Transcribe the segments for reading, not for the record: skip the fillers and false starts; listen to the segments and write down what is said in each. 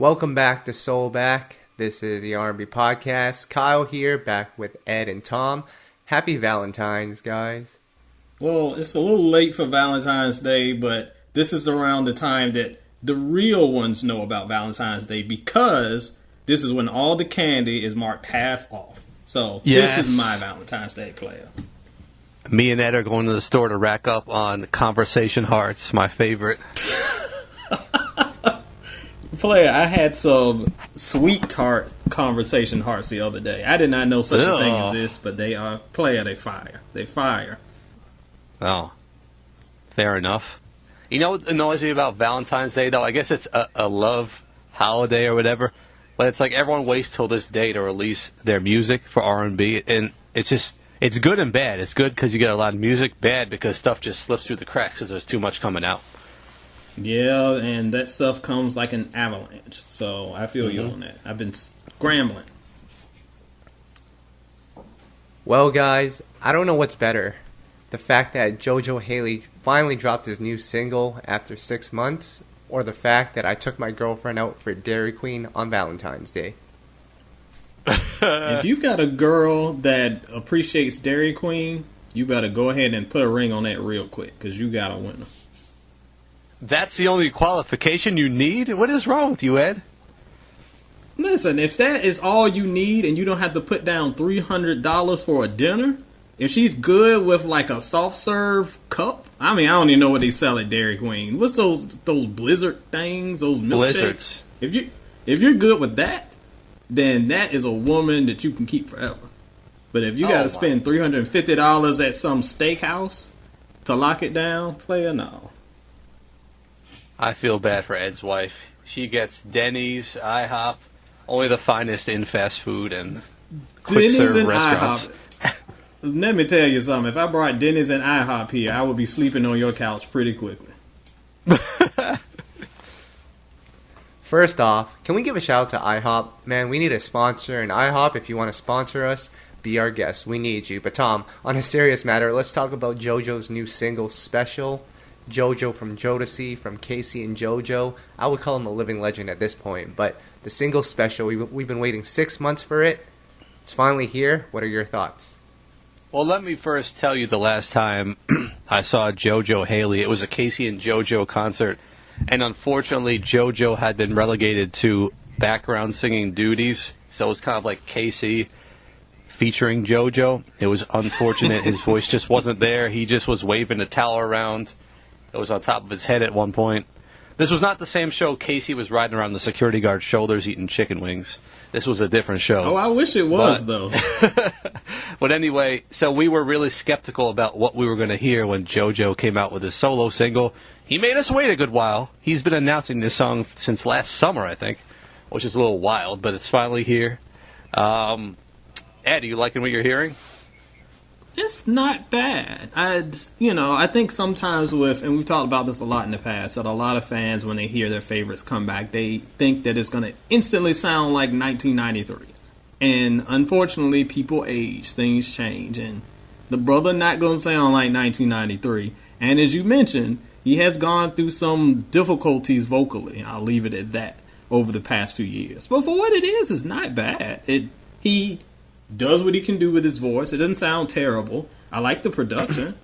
Welcome back to SoulBack. This is the R&B podcast. Kyle here, back with Ed and Tom. Happy Valentine's, guys. Well, it's a little late for Valentine's Day, but this is around the time that the real ones know about Valentine's Day because this is when all the candy is marked half off. So This is my Valentine's Day player. Me and Ed are going to the store to rack up on Conversation Hearts, my favorite. Player, I had some sweet tart Conversation Hearts the other day. I did not know such a thing exists, but they are they fire. They fire. Oh, fair enough. You know what annoys me about Valentine's Day, though? I guess it's a love holiday or whatever, but it's like everyone waits till this day to release their music for R&B, and it's good and bad. It's good because you get a lot of music, bad because stuff just slips through the cracks because there's too much coming out. Yeah, and that stuff comes like an avalanche, so I feel you on that. I've been scrambling. Well, guys, I don't know what's better. The fact that JoJo Hailey finally dropped his new single after 6 months, or the fact that I took my girlfriend out for Dairy Queen on Valentine's Day. If you've got a girl that appreciates Dairy Queen, you better go ahead and put a ring on that real quick, because you got a winner. That's the only qualification you need? What is wrong with you, Ed? Listen, if that is all you need and you don't have to put down $300 for a dinner, if she's good with like a soft serve cup, I mean, I don't even know what they sell at Dairy Queen. What's those Blizzard things, those milkshakes? Blizzards. If you're good with that, then that is a woman that you can keep forever. But if you got to spend $350 at some steakhouse to lock it down, player, no. I feel bad for Ed's wife. She gets Denny's, IHOP, only the finest in fast food and quick serve restaurants. IHOP. Let me tell you something. If I brought Denny's and IHOP here, I would be sleeping on your couch pretty quickly. First off, can we give a shout out to IHOP? Man, we need a sponsor, and IHOP, if you want to sponsor us, be our guest. We need you. But Tom, on a serious matter, let's talk about JoJo's new single, Special. JoJo from Jodeci, from Casey and JoJo. I would call him a living legend at this point. But the single, Special, we've been waiting 6 months for it. It's finally here. What are your thoughts? Well, let me first tell you the last time I saw JoJo Hailey. It was a Casey and JoJo concert. And unfortunately, JoJo had been relegated to background singing duties. So it was kind of like Casey featuring JoJo. It was unfortunate. His voice just wasn't there. He just was waving a towel around. It was on top of his head at one point. This was not the same show Casey was riding around the security guard's shoulders eating chicken wings. This was a different show. Oh, I wish it was, though. But anyway, so we were really skeptical about what we were going to hear when JoJo came out with his solo single. He made us wait a good while. He's been announcing this song since last summer, I think, which is a little wild, but it's finally here. Ed, are you liking what you're hearing? It's not bad. I think sometimes and we've talked about this a lot in the past, that a lot of fans, when they hear their favorites come back, they think that it's going to instantly sound like 1993. And unfortunately, people age, things change, and the brother not going to sound like 1993. And as you mentioned, he has gone through some difficulties vocally. I'll leave it at that over the past few years. But for what it is, it's not bad. He does what he can do with his voice. It doesn't sound terrible. I like the production.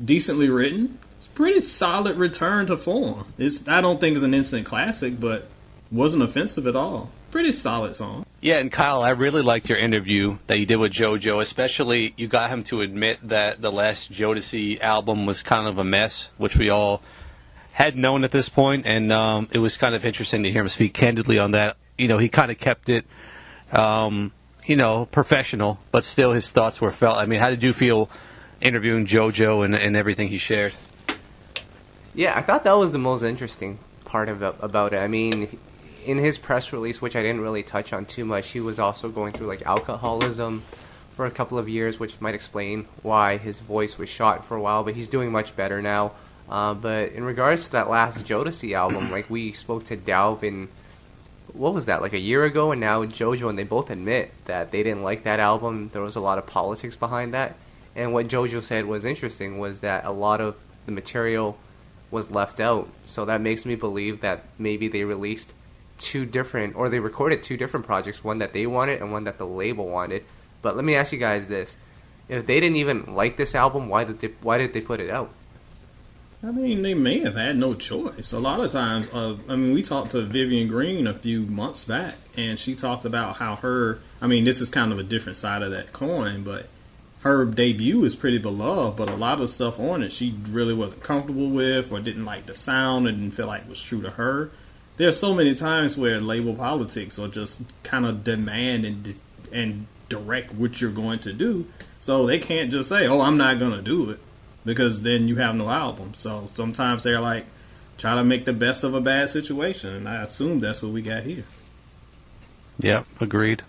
Decently written. It's a pretty solid return to form. I don't think it's an instant classic, but wasn't offensive at all. Pretty solid song. Yeah, and Kyle, I really liked your interview that you did with JoJo, especially you got him to admit that the last Jodeci album was kind of a mess, which we all had known at this point, and it was kind of interesting to hear him speak candidly on that. You know, he kind of kept it professional, but still his thoughts were felt. I mean, how did you feel interviewing JoJo and everything he shared? Yeah, I thought that was the most interesting part about it. I mean, in his press release, which I didn't really touch on too much, he was also going through like alcoholism for a couple of years, which might explain why his voice was shot for a while, but he's doing much better now. But in regards to that last Jodeci album, like we spoke to Dalvin, what was that, like a year ago, and now JoJo, and they both admit that they didn't like that album. There was a lot of politics behind that. And what JoJo said was interesting was that a lot of the material was left out. So that makes me believe that maybe they released they recorded two different projects, one that they wanted and one that the label wanted. But let me ask you guys this. If they didn't even like this album, why did they put it out? I mean, they may have had no choice. A lot of times, we talked to Vivian Green a few months back, and she talked about how this is kind of a different side of that coin, but her debut is pretty beloved, but a lot of stuff on it she really wasn't comfortable with or didn't like the sound and didn't feel like it was true to her. There are so many times where label politics will just kind of demand and direct what you're going to do. So they can't just say, oh, I'm not going to do it, because then you have no album. So sometimes they're like, try to make the best of a bad situation. And I assume that's what we got here. Yeah, agreed.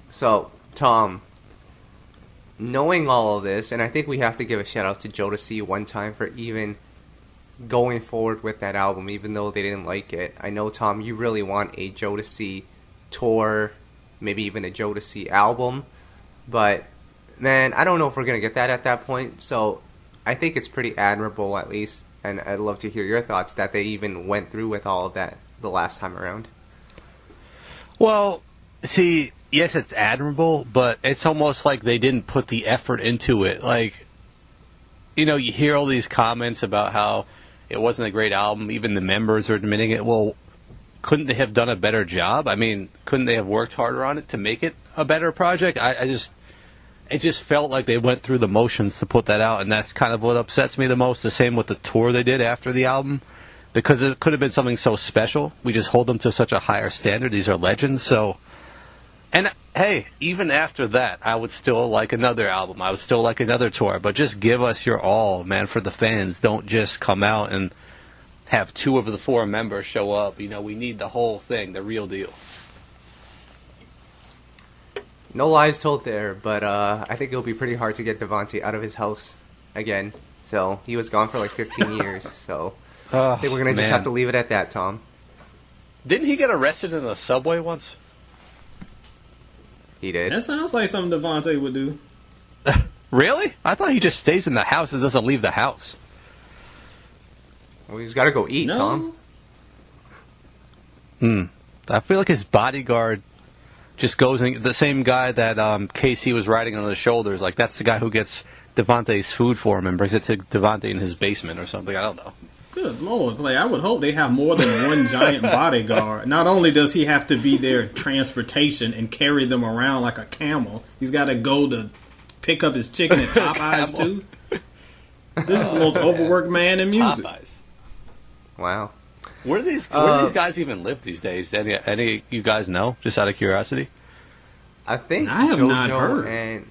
So, Tom, knowing all of this, and I think we have to give a shout out to Jodeci one time for even going forward with that album, even though they didn't like it. I know, Tom, you really want a Jodeci tour, maybe even a Jodeci album, but man, I don't know if we're going to get that at that point. So I think it's pretty admirable, at least, and I'd love to hear your thoughts, that they even went through with all of that the last time around. Well, see, yes, it's admirable, but it's almost like they didn't put the effort into it. Like, you hear all these comments about how it wasn't a great album. Even the members are admitting it. Well, couldn't they have done a better job? I mean, couldn't they have worked harder on it to make it a better project? It just felt like they went through the motions to put that out, and that's kind of what upsets me the most. The same with the tour they did after the album, because it could have been something so special. We just hold them to such a higher standard. These are legends. So, and hey, even after that, I would still like another album. I would still like another tour, but just give us your all, man, for the fans. Don't just come out and have two of the four members show up. We need the whole thing, the real deal. No lies told there, but I think it'll be pretty hard to get Devontae out of his house again. So he was gone for like 15 years. So I think we're going to just have to leave it at that, Tom. Didn't he get arrested in a subway once? He did. That sounds like something Devontae would do. Really? I thought he just stays in the house and doesn't leave the house. Well, he's got to go eat, No. Tom. I feel like his bodyguard just goes in, the same guy that Casey was riding on his shoulders. Like, that's the guy who gets Devontae's food for him and brings it to Devontae in his basement or something. I don't know. Good Lord. Like, I would hope they have more than one giant bodyguard. Not only does he have to be their transportation and carry them around like a camel, he's got to go to pick up his chicken at Popeyes, too. This is the most overworked man in music. Popeyes. Wow. Where do these guys even live these days? Any you guys know? Just out of curiosity. I think I have JoJo not heard.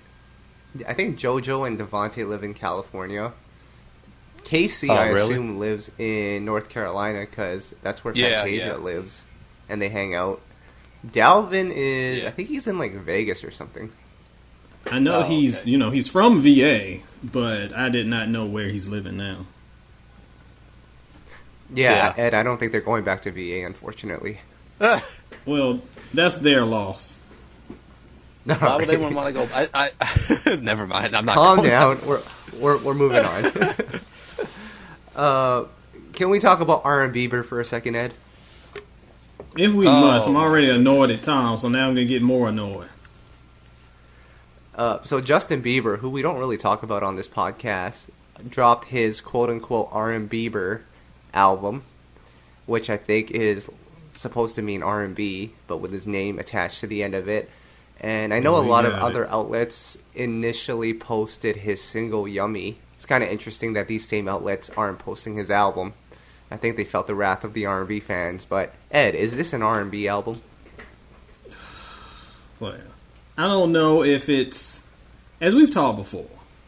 I think JoJo and Devontae live in California. Casey, Oh, I really? assume, lives in North Carolina because that's where Fantasia lives, and they hang out. Dalvin is, I think he's in like Vegas or something. I know he's from VA, but I did not know where he's living now. Yeah, Ed, I don't think they're going back to VA, unfortunately. Well, that's their loss. Why would anyone want to go? I never mind. I'm not. Calm down. We're moving on. Can we talk about R&Bieber for a second, Ed? If we must. I'm already annoyed at Tom, so now I'm going to get more annoyed. So Justin Bieber, who we don't really talk about on this podcast, dropped his quote-unquote R&Bieber album, which I think is supposed to mean R&B, but with his name attached to the end of it. And I know a lot of other outlets initially posted his single Yummy. It's kind of interesting that these same outlets aren't posting his album. I think they felt the wrath of the R&B fans. But Ed, is this an R&B album? Well, I don't know if it's, as we've talked before,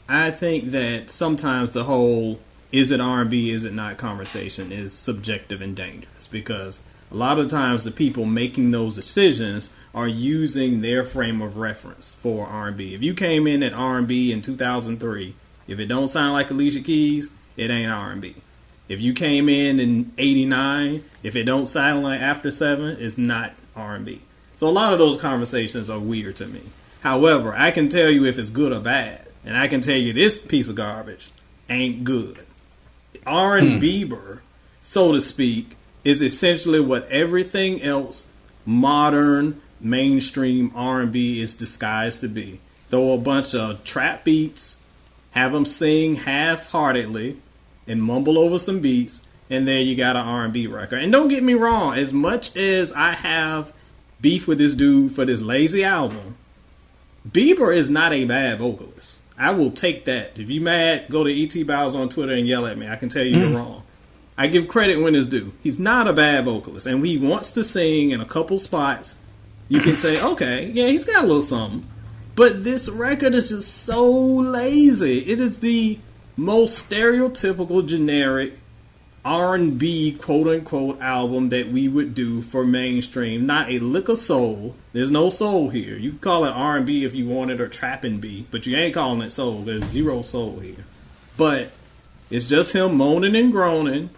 I think that sometimes the whole is it R&B, is it not conversation is subjective and dangerous, because a lot of times the people making those decisions are using their frame of reference for R&B. If you came in at R&B in 2003, if it don't sound like Alicia Keys, it ain't R&B. If you came in 89, if it don't sound like After 7, it's not R&B. So a lot of those conversations are weird to me. However, I can tell you if it's good or bad, and I can tell you this piece of garbage ain't good. R&Bieber, so to speak, is essentially what everything else modern mainstream R&B is disguised to be. Throw a bunch of trap beats, have them sing half-heartedly, and mumble over some beats, and there you got an R&B record. And don't get me wrong, as much as I have beef with this dude for this lazy album, Bieber is not a bad vocalist. I will take that. If you mad, go to E.T. Bowers on Twitter and yell at me. I can tell you you're wrong. I give credit when it's due. He's not a bad vocalist. And he wants to sing in a couple spots. You can say, okay, yeah, he's got a little something. But this record is just so lazy. It is the most stereotypical, generic R&B quote-unquote album that we would do for mainstream. Not a lick of soul. There's no soul here. You can call it R&B if you want it, or trap and B, but you ain't calling it soul. There's zero soul here. But it's just him moaning and groaning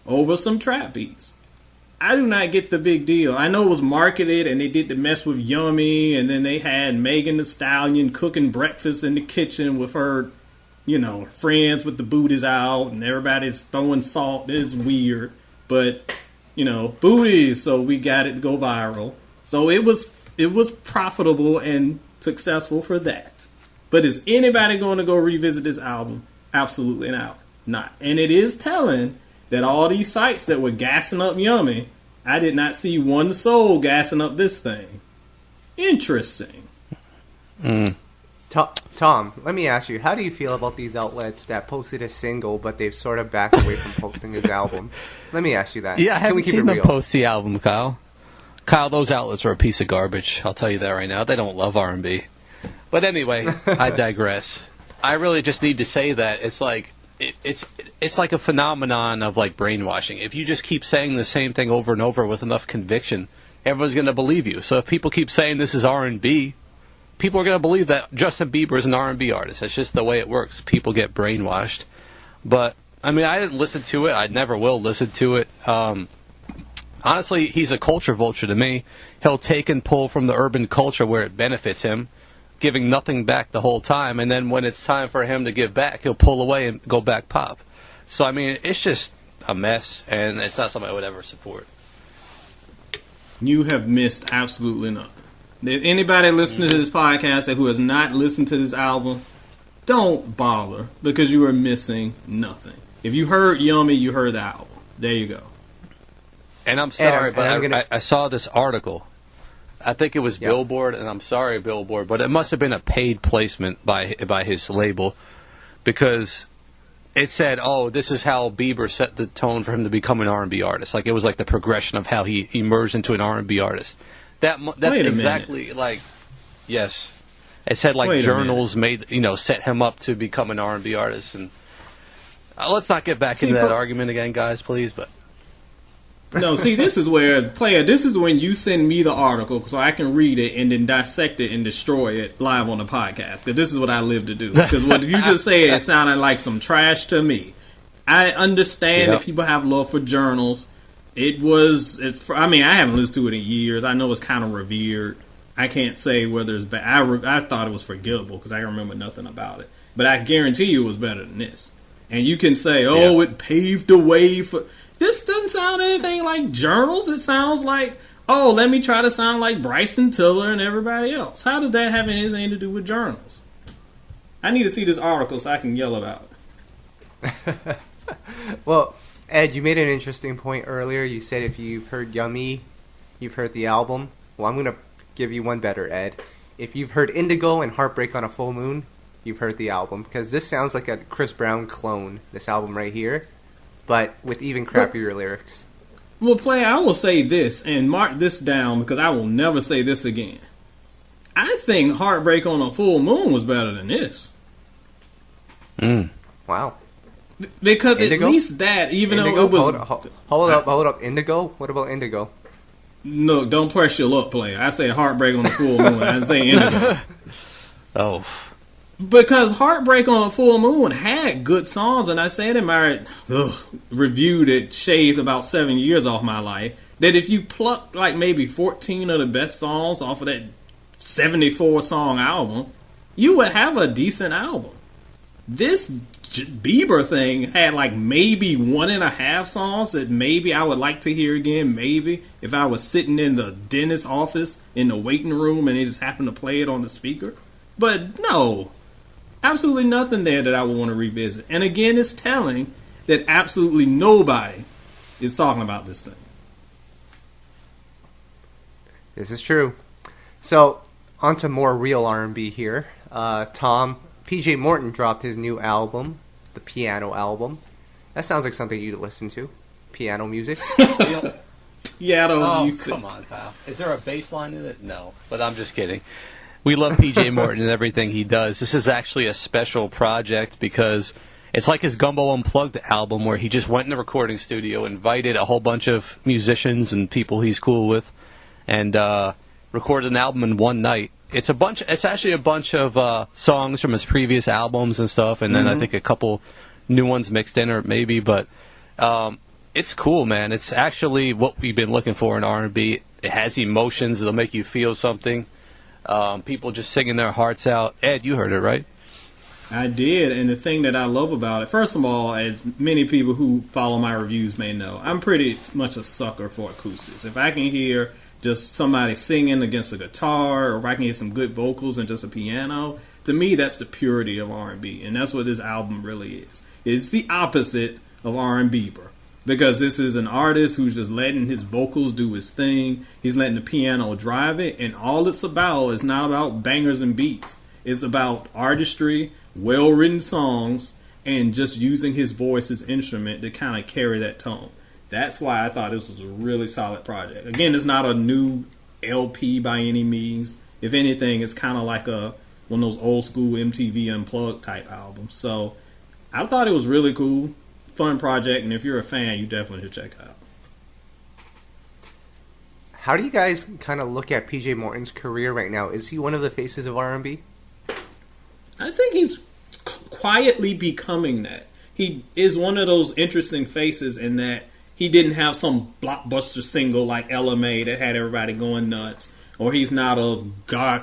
over some trap beats. I do not get the big deal. I know it was marketed and they did the mess with Yummy, and then they had Megan Thee Stallion cooking breakfast in the kitchen with her, you know, friends with the booties out, and everybody's throwing salt. It's weird, but, you know, booties, so we got it to go viral. So it was profitable and successful for that. But is anybody going to go revisit this album? Absolutely not. And it is telling that all these sites that were gassing up Yummy, I did not see one soul gassing up this thing. Interesting. Tom, let me ask you, how do you feel about these outlets that posted a single, but they've sort of backed away from posting his album? Let me ask you that. Yeah, I haven't seen them post the album, Kyle. Kyle, those outlets are a piece of garbage. I'll tell you that right now. They don't love R&B. But anyway, I digress. I really just need to say that it's like it's like a phenomenon of like brainwashing. If you just keep saying the same thing over and over with enough conviction, everyone's going to believe you. So if people keep saying this is R&B, people are going to believe that Justin Bieber is an R&B artist. That's just the way it works. People get brainwashed. But I mean, I didn't listen to it. I never will listen to it. Honestly, he's a culture vulture to me. He'll take and pull from the urban culture where it benefits him, giving nothing back the whole time, and then when it's time for him to give back, he'll pull away and go back pop. So, I mean, it's just a mess, and it's not something I would ever support. You have missed absolutely nothing. If anybody listening to this podcast who has not listened to this album, don't bother, because you are missing nothing. If you heard Yummy, you heard the album. There you go. And I'm sorry, but I saw this article. I think it was Billboard, and I'm sorry, Billboard, but it must have been a paid placement by his label, because it said, "Oh, this is how Bieber set the tone for him to become an R&B artist." Like it was like the progression of how he emerged into an R&B artist. That's exactly like, yes, it said like journals made set him up to become an R&B artist, and let's not get back into that argument again, guys, please. But. No, see, this is when you send me the article so I can read it and then dissect it and destroy it live on the podcast. Because this is what I live to do. Because what you just said, it sounded like some trash to me. I understand that people have love for journals. I haven't listened to it in years. I know it's kind of revered. I can't say whether it's bad. I thought it was forgettable because I remember nothing about it. But I guarantee you it was better than this. And you can say, it paved the way for... This doesn't sound anything like journals. It sounds like, let me try to sound like Bryson Tiller and everybody else. How did that have anything to do with journals? I need to see this article so I can yell about it. Well, Ed, you made an interesting point earlier. You said if you've heard Yummy, you've heard the album. Well, I'm going to give you one better, Ed. If you've heard Indigo and Heartbreak on a Full Moon, you've heard the album. Because this sounds like a Chris Brown clone, this album right here. But with even crappier lyrics. Well, Playa, I will say this, and mark this down because I will never say this again. I think Heartbreak on a Full Moon was better than this. Wow. Because Indigo? At least that, even Indigo? though it was... Hold up. Indigo? What about Indigo? No, don't press your luck, Playa. I say Heartbreak on a Full Moon. I didn't say Indigo. Oh. Because Heartbreak on a Full Moon had good songs, and I said in my review that shaved about 7 years off my life, that if you pluck like maybe 14 of the best songs off of that 74-song album, you would have a decent album. This Bieber thing had like maybe 1.5 songs that maybe I would like to hear again. Maybe if I was sitting in the dentist's office in the waiting room and they just happened to play it on the speaker. But no, absolutely nothing there that I would want to revisit. And again, it's telling that absolutely nobody is talking about this thing. This is true. So, on to more real R&B here. PJ Morton dropped his new album, the Piano album. That sounds like something you'd listen to. Piano music. Piano music. Come on, pal. Is there a bass line in it? No, but I'm just kidding. We love PJ Morton and everything he does. This is actually a special project because it's like his Gumbo Unplugged album where he just went in the recording studio, invited a whole bunch of musicians and people he's cool with, and recorded an album in one night. It's actually a bunch of songs from his previous albums and stuff, and then I think a couple new ones mixed in, or maybe. But it's cool, man. It's actually what we've been looking for in R&B. It has emotions. It'll make you feel something. People just singing their hearts out. Ed, you heard it, right? I did, and the thing that I love about it, first of all, as many people who follow my reviews may know, I'm pretty much a sucker for acoustics. If I can hear just somebody singing against a guitar, or if I can hear some good vocals and just a piano, to me that's the purity of R&B, and that's what this album really is. It's the opposite of R&Bieber, because this is an artist who's just letting his vocals do his thing. He's letting the piano drive it, and all it's about is not about bangers and beats. It's about artistry, well-written songs, and just using his voice as instrument to kind of carry that tone. That's why I thought this was a really solid project. Again, it's not a new LP by any means. If anything, it's kind of like one of those old school MTV Unplugged type albums. So I thought it was really cool, fun project, and if you're a fan, you definitely should check it out. How do you guys kind of look at PJ Morton's career right now? Is he one of the faces of R&B? I think he's quietly becoming that. He is one of those interesting faces in that he didn't have some blockbuster single like LMA that had everybody going nuts. Or he's not a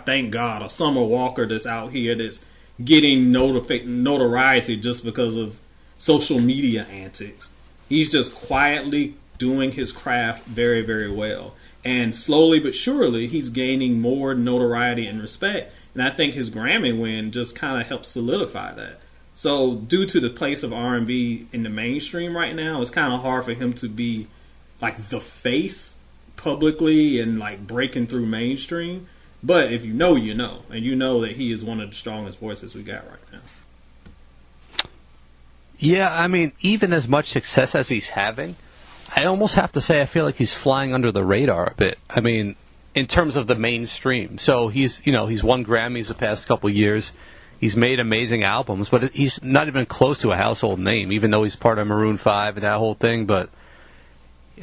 thank God, a Summer Walker that's out here that's getting notoriety just because of social media antics. He's just quietly doing his craft very, very well. And slowly but surely, he's gaining more notoriety and respect. And I think his Grammy win just kind of helped solidify that. So due to the place of R&B in the mainstream right now, it's kind of hard for him to be like the face publicly and like breaking through mainstream. But if you know, you know. And you know that he is one of the strongest voices we got right now. Yeah, I mean, even as much success as he's having, I almost have to say I feel like he's flying under the radar a bit. I mean, in terms of the mainstream. So he's won Grammys the past couple years. He's made amazing albums, but he's not even close to a household name, even though he's part of Maroon 5 and that whole thing. But,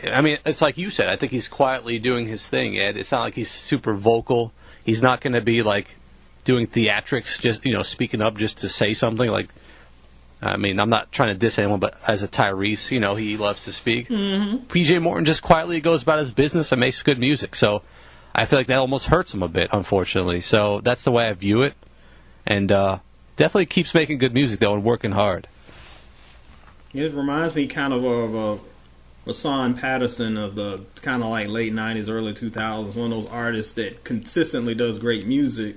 I mean, it's like you said. I think he's quietly doing his thing, Ed. It's not like he's super vocal. He's not going to be, like, doing theatrics, just, speaking up just to say something. Like, I mean, I'm not trying to diss anyone, but as a Tyrese, he loves to speak. Mm-hmm. PJ Morton just quietly goes about his business and makes good music. So I feel like that almost hurts him a bit, unfortunately. So that's the way I view it. And definitely keeps making good music, though, and working hard. It reminds me kind of Hassan Patterson of the kind of like late 90s, early 2000s. One of those artists that consistently does great music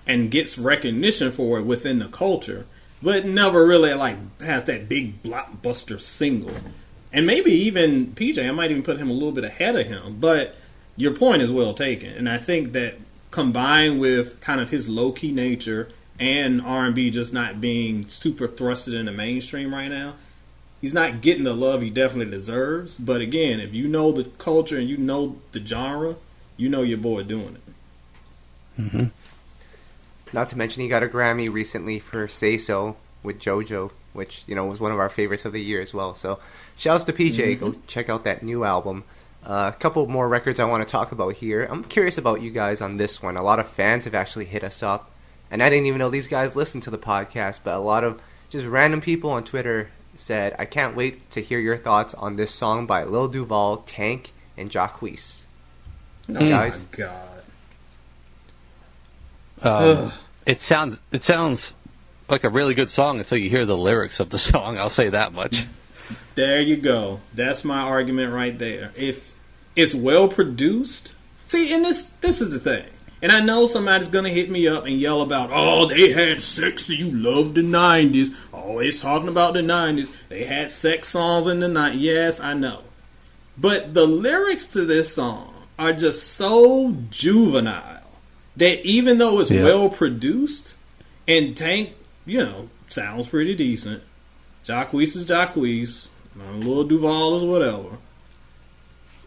and gets recognition for it within the culture, but never really like has that big blockbuster single. And maybe even PJ, I might even put him a little bit ahead of him. But your point is well taken. And I think that combined with kind of his low-key nature and R&B just not being super thrusted in the mainstream right now, he's not getting the love he definitely deserves. But again, if you know the culture and you know the genre, you know your boy doing it. Mm-hmm. Not to mention he got a Grammy recently for Say So with JoJo, which, was one of our favorites of the year as well. So shouts to PJ. Mm-hmm. Go check out that new album. A couple more records I want to talk about here. I'm curious about you guys on this one. A lot of fans have actually hit us up. And I didn't even know these guys listened to the podcast, but a lot of just random people on Twitter said, I can't wait to hear your thoughts on this song by Lil Duval, Tank, and Jacquees. Guys? My God. It sounds like a really good song until you hear the lyrics of the song. I'll say that much. There you go. That's my argument right there. If it's well produced, see, and this is the thing. And I know somebody's gonna hit me up and yell about, oh, they had sex, you love the 90s. Always talking about the 90s. They had sex songs in the 90s. Yes, I know. But the lyrics to this song are just so juvenile that even though it's well produced, and Tank, sounds pretty decent. Jacquees is Jacquees. Lil Duval is whatever.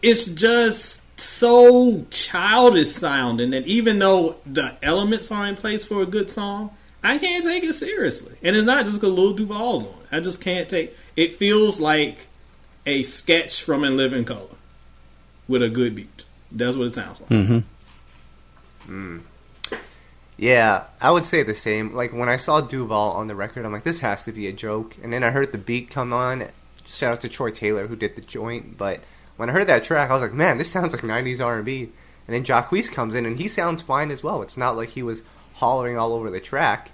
It's just so childish sounding that even though the elements are in place for a good song, I can't take it seriously. And it's not just because Lil Duval's on it. I just can't take it. Feels like a sketch from In Living Color with a good beat. That's what it sounds like. Yeah, I would say the same. Like, when I saw Duval on the record, I'm like, this has to be a joke. And then I heard the beat come on. Shout out to Troy Taylor, who did the joint. But when I heard that track, I was like, man, this sounds like 90s R&B. And then Jacquees comes in, and he sounds fine as well. It's not like he was hollering all over the track.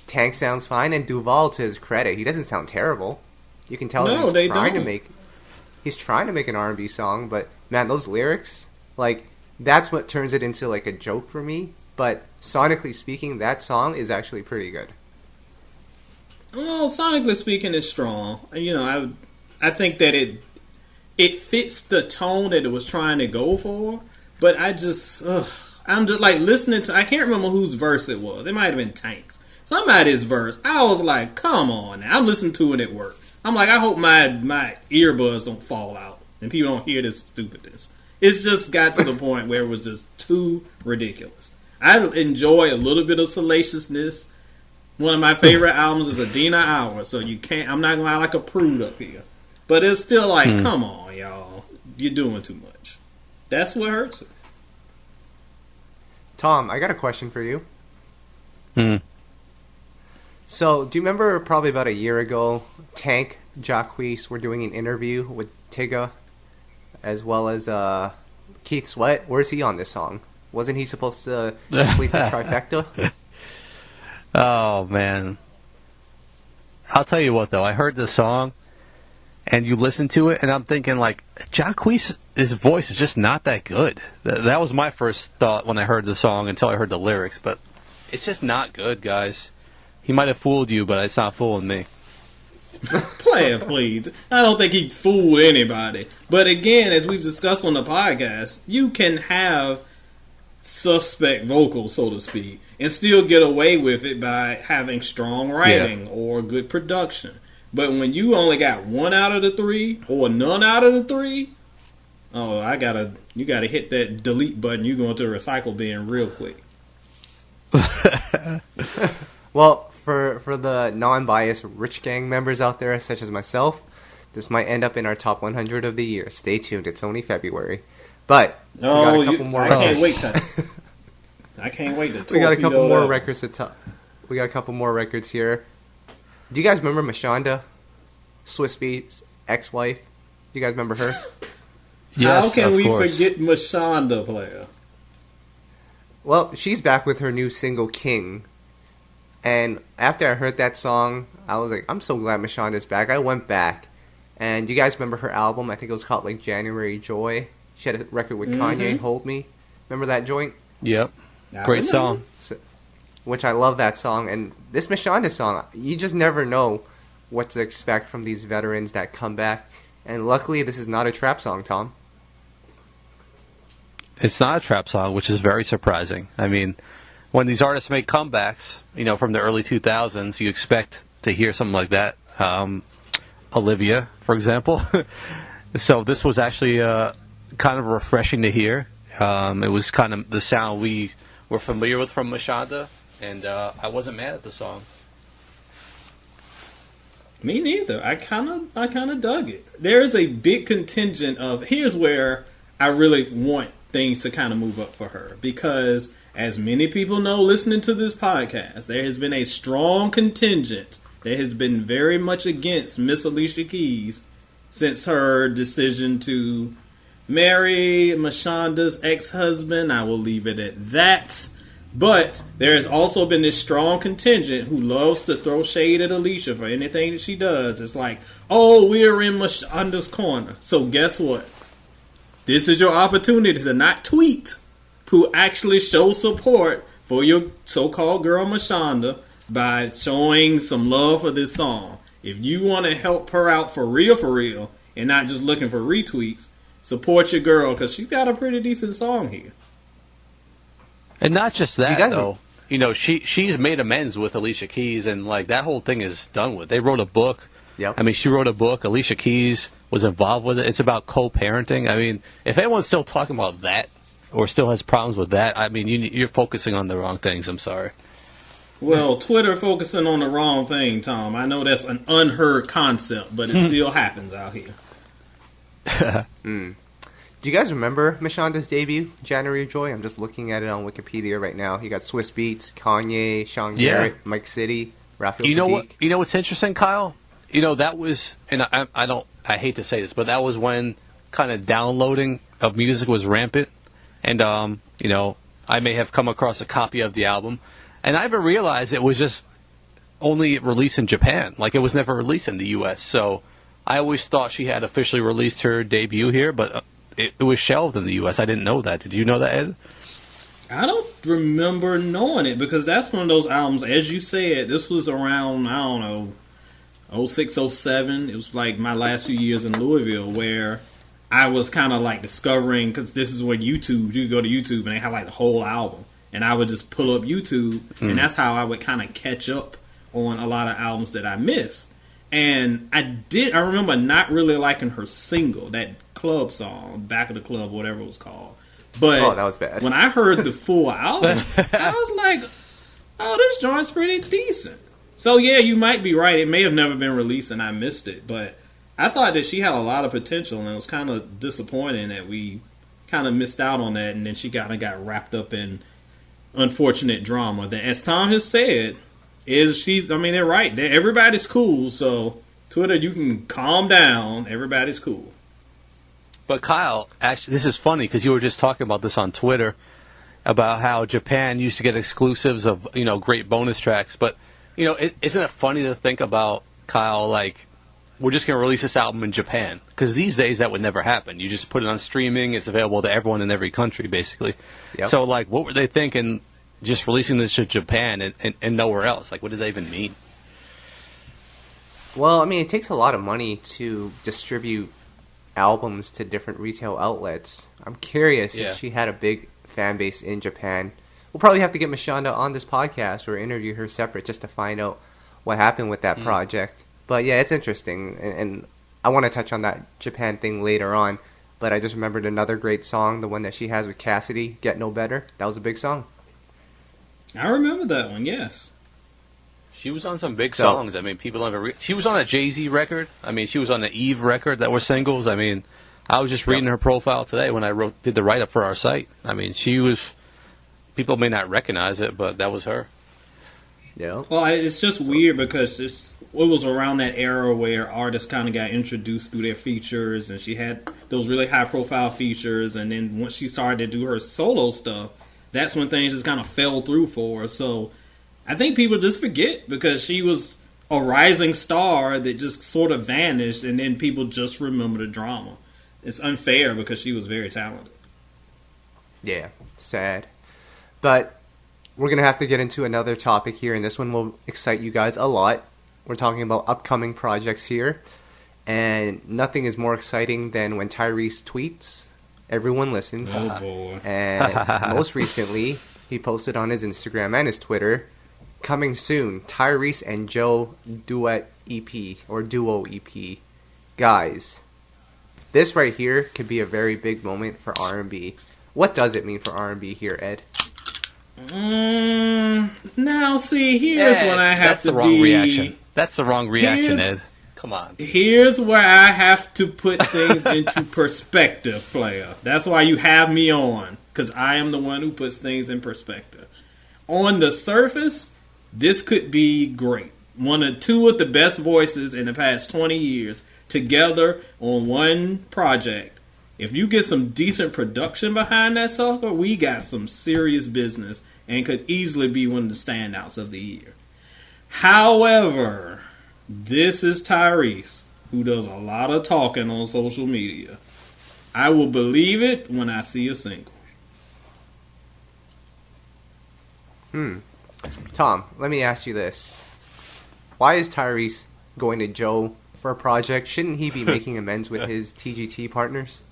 Tank sounds fine, and Duval, to his credit, he doesn't sound terrible. You can tell he's trying to make an R&B song, but man, those lyrics, like, that's what turns it into like a joke for me. But sonically speaking, that song is actually pretty good. Well, sonically speaking, it's strong. I think that it fits the tone that it was trying to go for. But I'm just like listening to. I can't remember whose verse it was. It might have been Tank's. Somebody's verse. I was like, come on now. I'm listening to it at work. I'm like, I hope my earbuds don't fall out and people don't hear this stupidness. It's just got to the point where it was just too ridiculous. I enjoy a little bit of salaciousness. One of my favorite albums is Adina Hour, so I'm not going to act like a prude up here. But it's still like, come on, y'all. You're doing too much. That's what hurts it. Tom, I got a question for you. So, do you remember probably about a year ago, Tank, Jacquees were doing an interview with Tyga, as well as Keith Sweat? Where's he on this song? Wasn't he supposed to complete the trifecta? Oh, man. I'll tell you what, though. I heard the song, and you listen to it, and I'm thinking, like, Jacquees' voice is just not that good. That was my first thought when I heard the song until I heard the lyrics, but it's just not good, guys. He might have fooled you, but it's not fooling me. Playa Please. I don't think he fooled anybody. But again, as we've discussed on the podcast, you can have suspect vocals, so to speak, and still get away with it by having strong writing or good production. But when you only got 1 out of the 3 or none out of the 3, you gotta hit that delete button. You're going to the recycle bin real quick. Well, for the non-biased Rich Gang members out there, such as myself, this might end up in our top 100 of the year. Stay tuned. It's only February. But we got a couple more. I can't wait to. I can't wait to. We got a couple more records to top. We got a couple more records here. Do you guys remember Mashonda, Swiss Beats ex-wife? Do you guys remember her? Yes, how can we forget Mashonda, player? Well, she's back with her new single King. And after I heard that song, I was like, I'm so glad Mashonda's back. I went back. And you guys remember her album? I think it was called like January Joy. She had a record with Kanye, Hold Me. Remember that joint? Yep. Great song. So, which I love that song. And this Mashonda song, you just never know what to expect from these veterans that come back. And luckily, this is not a trap song, Tom. It's not a trap song, which is very surprising. I mean, when these artists make comebacks, from the early 2000s, you expect to hear something like that. Olivia, for example. So this was actually kind of refreshing to hear. It was kind of the sound we were familiar with from Mashonda, and I wasn't mad at the song. Me neither. I kind of dug it. There is a big contingent of, here's where I really want things to kind of move up for her, because as many people know listening to this podcast, there has been a strong contingent that has been very much against Miss Alicia Keys since her decision to marry Mashonda's ex-husband. I will leave it at that. But there has also been this strong contingent who loves to throw shade at Alicia for anything that she does. It's like, oh, we're in Mashonda's corner. So guess what? This is your opportunity to not tweet, to actually show support for your so-called girl Mashonda by showing some love for this song. If you want to help her out for real, and not just looking for retweets, support your girl, because she's got a pretty decent song here. And not just that, though. You know, she's made amends with Alicia Keys, and like that whole thing is done with. They wrote a book. Yep. I mean, she wrote a book. Alicia Keys was involved with it. It's about co-parenting. I mean, if anyone's still talking about that or still has problems with that, I mean, you're focusing on the wrong things. I'm sorry. Well, Twitter focusing on the wrong thing, Tom. I know that's an unheard concept, but it still happens out here. Do you guys remember Mashonda's debut, January of Joy? I'm just looking at it on Wikipedia right now. You got Swiss Beats, Kanye, Sean Garrett, Mike City, Raphael Sadiq. You know what's interesting, Kyle? You know, that was, and I hate to say this, but that was when kind of downloading of music was rampant. And, you know, I may have come across a copy of the album. And I haven't realized it was just only released in Japan. Like, it was never released in the U.S. So I always thought she had officially released her debut here, but it was shelved in the U.S. I didn't know that. Did you know that, Ed? I don't remember knowing it, because that's one of those albums, as you said, this was around, I don't know, 06, 07. It was like my last few years in Louisville, where I was kind of like discovering, because this is where YouTube, you go to YouTube and they have like the whole album. And I would just pull up YouTube, and that's how I would kind of catch up on a lot of albums that I missed. And I remember not really liking her single, that club song, Back of the Club, whatever it was called. But that was bad. When I heard the full album, I was like, oh, this joint's pretty decent. So yeah, you might be right. It may have never been released and I missed it. But I thought that she had a lot of potential, and it was kind of disappointing that we kind of missed out on that. And then she kind of got wrapped up in unfortunate drama. That, as Tom has said, they're right. Everybody's cool. So Twitter, you can calm down. Everybody's cool. But Kyle, actually, this is funny because you were just talking about this on Twitter about how Japan used to get exclusives of, you know, great bonus tracks. But, you know, isn't it funny to think about, Kyle, like, we're just going to release this album in Japan? Because these days that would never happen. You just put it on streaming. It's available to everyone in every country, basically. Yep. So, like, what were they thinking just releasing this to Japan and nowhere else? Like, what did they even mean? Well, I mean, it takes a lot of money to distribute albums to different retail outlets. I'm curious if she had a big fan base in Japan. We'll probably have to get Mashonda on this podcast or interview her separate just to find out what happened with that project. But yeah, it's interesting, and I want to touch on that Japan thing later on. But I just remembered another great song, the one that she has with Cassidy, Get No Better. That was a big song. I remember that one, yes. She was on some big songs. I mean, people don't she was on a Jay-Z record. I mean, she was on the Eve record that were singles. I mean, I was just reading her profile today when I did the write-up for our site. I mean, she was... People may not recognize it, but that was her. Yeah. Well, it's just weird because it was around that era where artists kind of got introduced through their features, and she had those really high-profile features, and then once she started to do her solo stuff, that's when things just kind of fell through for her. So I think people just forget because she was a rising star that just sort of vanished, and then people just remember the drama. It's unfair because she was very talented. Yeah, sad. But we're going to have to get into another topic here, and this one will excite you guys a lot. We're talking about upcoming projects here, and nothing is more exciting than when Tyrese tweets, everyone listens. Oh, boy. And most recently, he posted on his Instagram and his Twitter, coming soon, Tyrese and Joe duet EP, or duo EP. Guys, this right here could be a very big moment for R&B. What does it mean for R&B here, Ed? Now, see, here's when I have to the wrong reaction. That's the wrong reaction, Ed. Come on. Here's where I have to put things into perspective, player. That's why you have me on, because I am the one who puts things in perspective. On the surface, this could be great. Two of the best voices in the past 20 years together on one project. If you get some decent production behind that sucker, we got some serious business. and could easily be one of the standouts of the year. However, this is Tyrese, who does a lot of talking on social media. I will believe it when I see a single. Tom, let me ask you this. Why is Tyrese going to Joe for a project? Shouldn't he be making amends with his TGT partners?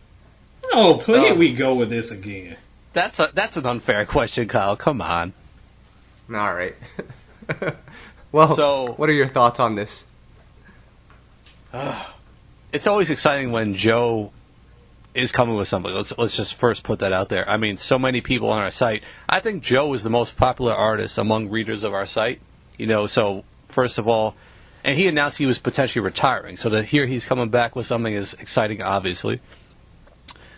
Oh, please, we go with this again. That's an unfair question, Kyle. Come on. All right. Well, So- what are your thoughts on this? It's always exciting when Joe is coming with something. Let's just first put that out there. I mean, so many people on our site. I think Joe is the most popular artist among readers of our site. So first of all, and he announced he was potentially retiring. So to hear he's coming back with something is exciting, obviously.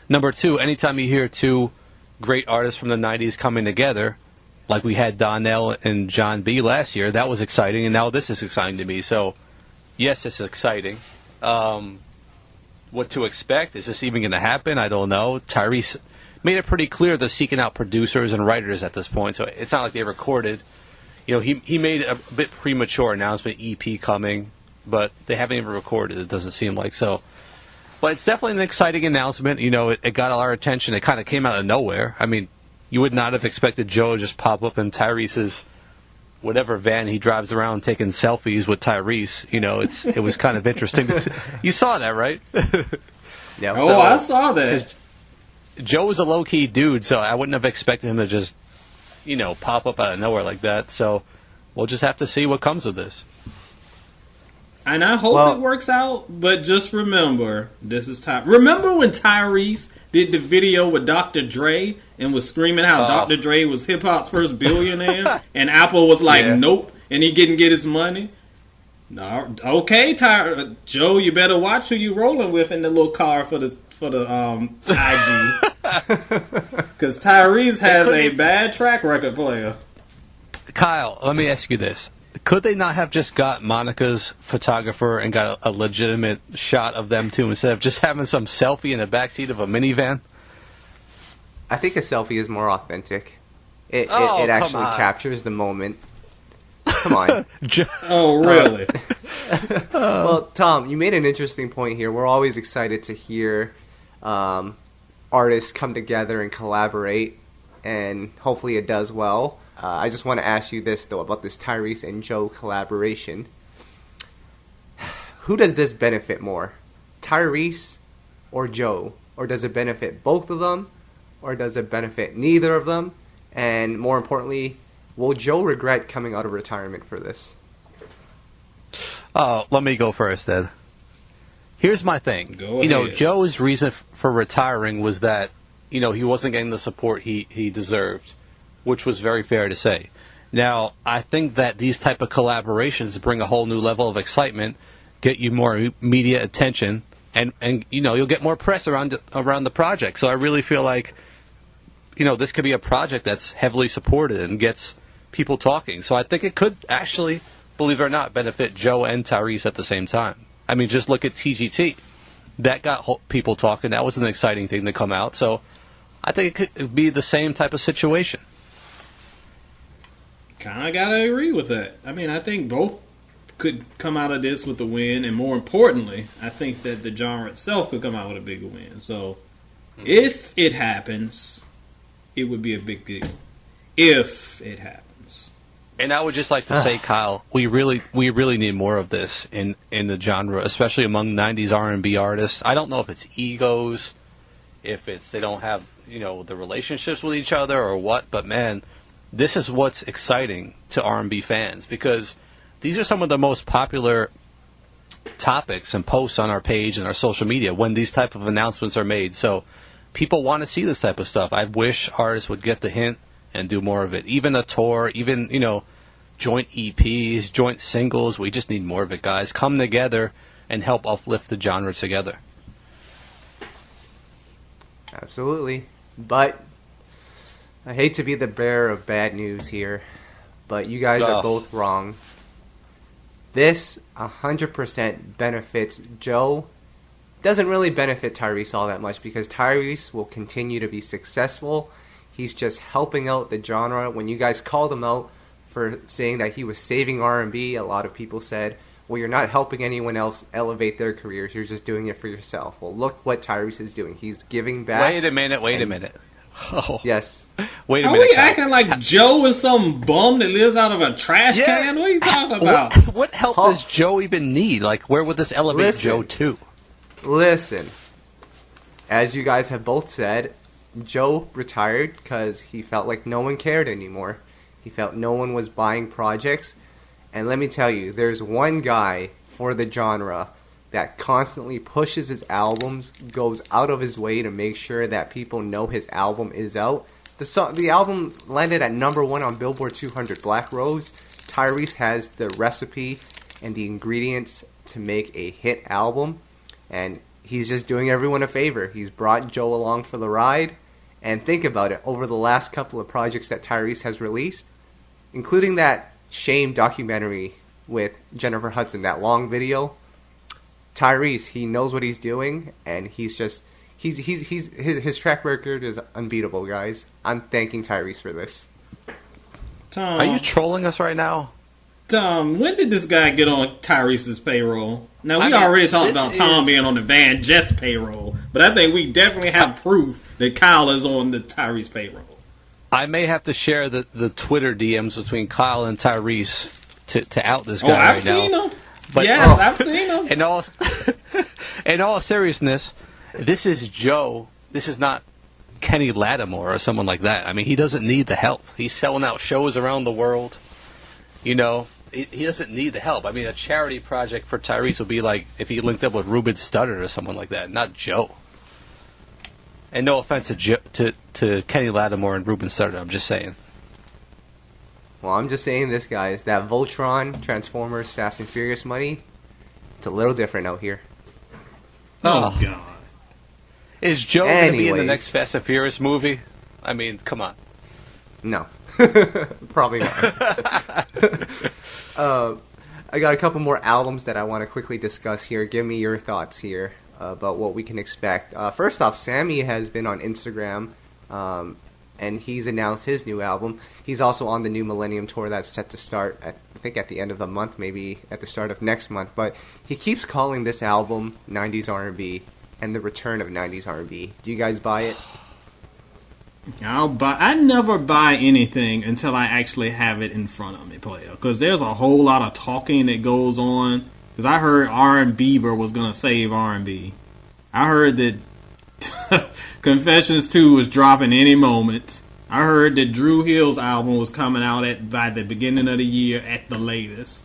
Number two, anytime you hear two great artists from the 90s coming together, like we had Donnell and John B. last year, that was exciting, and now this is exciting to me. So, yes, it's exciting. What to expect? Is this even going to happen? I don't know. Tyrese made it pretty clear they're seeking out producers and writers at this point, so it's not like they recorded. He made a bit premature announcement, EP coming, but they haven't even recorded, it doesn't seem like so. But it's definitely an exciting announcement. It got our attention. It kind of came out of nowhere. I mean, you would not have expected Joe to just pop up in Tyrese's whatever van he drives around taking selfies with Tyrese. It was kind of interesting. You saw that, right? Yeah. I saw that. Joe was a low-key dude, so I wouldn't have expected him to just, pop up out of nowhere like that. So we'll just have to see what comes of this. And I hope it works out, but just remember, this is Remember when Tyrese did the video with Dr. Dre and was screaming how Dr. Dre was hip-hop's first billionaire, and Apple was like, nope, and he didn't get his money? No, okay, Joe, you better watch who you rolling with in the little car for the IG. Because Tyrese has a bad track record player. Kyle, let me ask you this. Could they not have just got Monica's photographer and got a legitimate shot of them two instead of just having some selfie in the backseat of a minivan? I think a selfie is more authentic. It actually captures the moment. Come on. Oh, really? Well, Tom, you made an interesting point here. We're always excited to hear artists come together and collaborate, and hopefully it does well. I just want to ask you this, though, about this Tyrese and Joe collaboration. Who does this benefit more? Tyrese or Joe? Or does it benefit both of them? Or does it benefit neither of them? And more importantly, will Joe regret coming out of retirement for this? Let me go first, then. Here's my thing. Go ahead. Joe's reason for retiring was that, he wasn't getting the support he deserved, which was very fair to say. Now, I think that these type of collaborations bring a whole new level of excitement, get you more media attention, and you'll get more press around the project. So I really feel like, this could be a project that's heavily supported and gets people talking. So I think it could actually, believe it or not, benefit Joe and Tyrese at the same time. I mean, just look at TGT. That got people talking. That was an exciting thing to come out. So I think it could be the same type of situation. Kind of gotta agree with that. I mean, I think both could come out of this with a win, and more importantly, I think that the genre itself could come out with a bigger win. So, if it happens, it would be a big deal. If it happens. And I would just like to say, Kyle, we really need more of this in the genre, especially among 90s R&B artists. I don't know if it's egos, if it's they don't have, the relationships with each other or what, but man, this is what's exciting to R&B fans, because these are some of the most popular topics and posts on our page and our social media when these type of announcements are made. So people want to see this type of stuff. I wish artists would get the hint and do more of it. Even a tour, even, joint EPs, joint singles. We just need more of it, guys. Come together and help uplift the genre together. Absolutely. But I hate to be the bearer of bad news here, but you guys are both wrong. This 100% benefits Joe. Doesn't really benefit Tyrese all that much, because Tyrese will continue to be successful. He's just helping out the genre. When you guys called him out for saying that he was saving R&B, a lot of people said, well, you're not helping anyone else elevate their careers. You're just doing it for yourself. Well, look what Tyrese is doing. He's giving back. Wait a minute. Oh. Yes. Wait a Are minute. we acting like Joe is some bum that lives out of a trash can? What are you talking about? What help does Joe even need? Like, where would this elevate Joe to? Listen, as you guys have both said, Joe retired because he felt like no one cared anymore. He felt no one was buying projects. And let me tell you, there's one guy for the genre that constantly pushes his albums, goes out of his way to make sure that people know his album is out. The album landed at #1 on Billboard 200, Black Rose. Tyrese has the recipe and the ingredients to make a hit album, and he's just doing everyone a favor. He's brought Joe along for the ride, and think about it, over the last couple of projects that Tyrese has released, including that Shame documentary with Jennifer Hudson, that long video, Tyrese, he knows what he's doing, and his track record is unbeatable, guys. I'm thanking Tyrese for this. Tom, Are you trolling us right now? Tom, when did this guy get on Tyrese's payroll? Now, we already talked about Tom being on the Van Jess payroll, but I think we definitely have proof that Kyle is on the Tyrese payroll. I may have to share the Twitter DMs between Kyle and Tyrese to out this guy I've right seen now. him. Yes, I've seen him. In all seriousness, this is Joe. This is not Kenny Lattimore or someone like that. I mean, he doesn't need the help. He's selling out shows around the world. You know, he doesn't need the help. I mean, a charity project for Tyrese would be like if he linked up with Ruben Studdard or someone like that, not Joe. And no offense to Kenny Lattimore and Ruben Studdard, I'm just saying. Well, I'm just saying this, guys. That Voltron, Transformers, Fast and Furious money, it's a little different out here. Oh, God. Is Joe going to be in the next Fast and Furious movie? I mean, come on. No. Probably not. I got a couple more albums that I want to quickly discuss here. Give me your thoughts here about what we can expect. First off, Sammy has been on Instagram, and he's announced his new album. He's also on the new Millennium Tour that's set to start, I think, at the end of the month, maybe at the start of next month. But he keeps calling this album 90s R&B and the return of 90s R&B. Do you guys buy it? I never buy anything until I actually have it in front of me, player. Because there's a whole lot of talking that goes on. Because I heard R&Bieber was going to save R&B. I heard that Confessions 2 was dropping any moment. I heard that Dru Hill's album was coming out by the beginning of the year at the latest.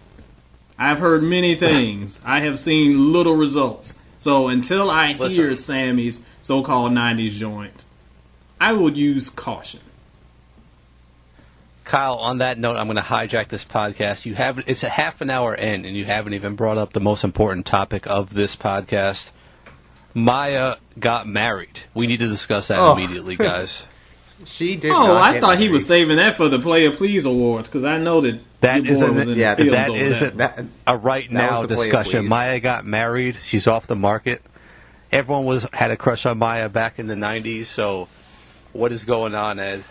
I've heard many things. I have seen little results. So until I hear Sammy's so-called 90s joint, I will use caution. Kyle, on that note, I'm going to hijack this podcast. It's a half an hour in, and you haven't even brought up the most important topic of this podcast. Maya got married. We need to discuss that immediately, guys. She did. I thought he was saving that for the Playa Please Awards, because I know that was in the fields that over isn't that. A right now discussion. Maya got married. She's off the market. Everyone had a crush on Maya back in the 90s, so what is going on, Ed?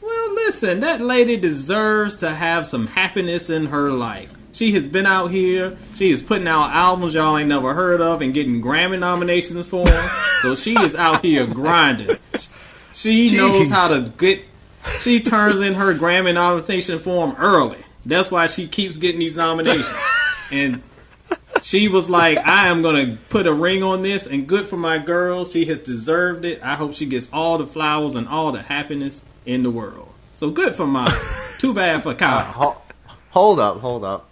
Well, listen, that lady deserves to have some happiness in her life. She has been out here. She is putting out albums y'all ain't never heard of and getting Grammy nominations for them. So she is out here grinding. She knows how to get... She turns in her Grammy nomination form early. That's why she keeps getting these nominations. And she was like, I am going to put a ring on this, and good for my girl. She has deserved it. I hope she gets all the flowers and all the happiness in the world. So good for Maya. Too bad for Kyle. Hold up.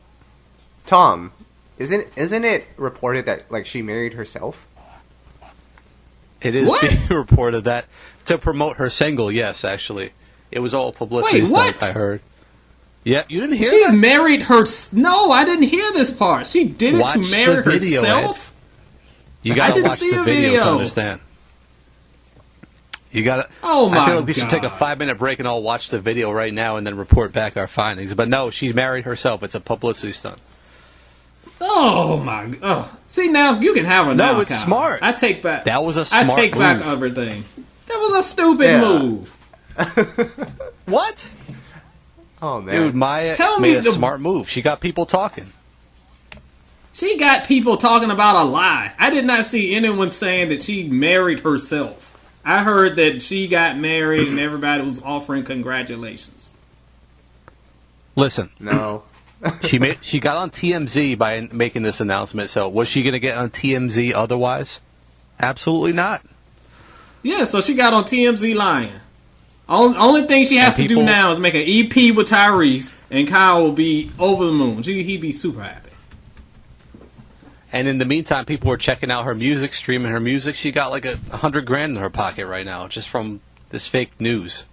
Tom, isn't it reported that she married herself? It is being reported that to promote her single. Yes, actually, it was all publicity stunt. I heard. Yeah, you didn't hear that? She married her. No, I didn't hear this part. She did it to marry herself. You got to watch the video to understand. You got to. Oh my God! I feel like we should take a 5-minute break and all watch the video right now and then report back our findings. But no, she married herself. It's a publicity stunt. Oh my God! See, now you can have her. No, it's smart. I take back. That was a smart I take move. back everything. That was a stupid move. What? Oh, man. Dude, Maya made a smart move. She got people talking. She got people talking about a lie. I did not see anyone saying that she married herself. I heard that she got married and everybody was offering congratulations. Listen. No. She got on TMZ by making this announcement, so was she going to get on TMZ otherwise? Absolutely not. Yeah, so she got on TMZ lying. Only thing she has to do now is make an EP with Tyrese, and Kyle will be over the moon. He'd be super happy. And in the meantime, people were checking out her music, streaming her music. She got like $100,000 in her pocket right now, just from this fake news.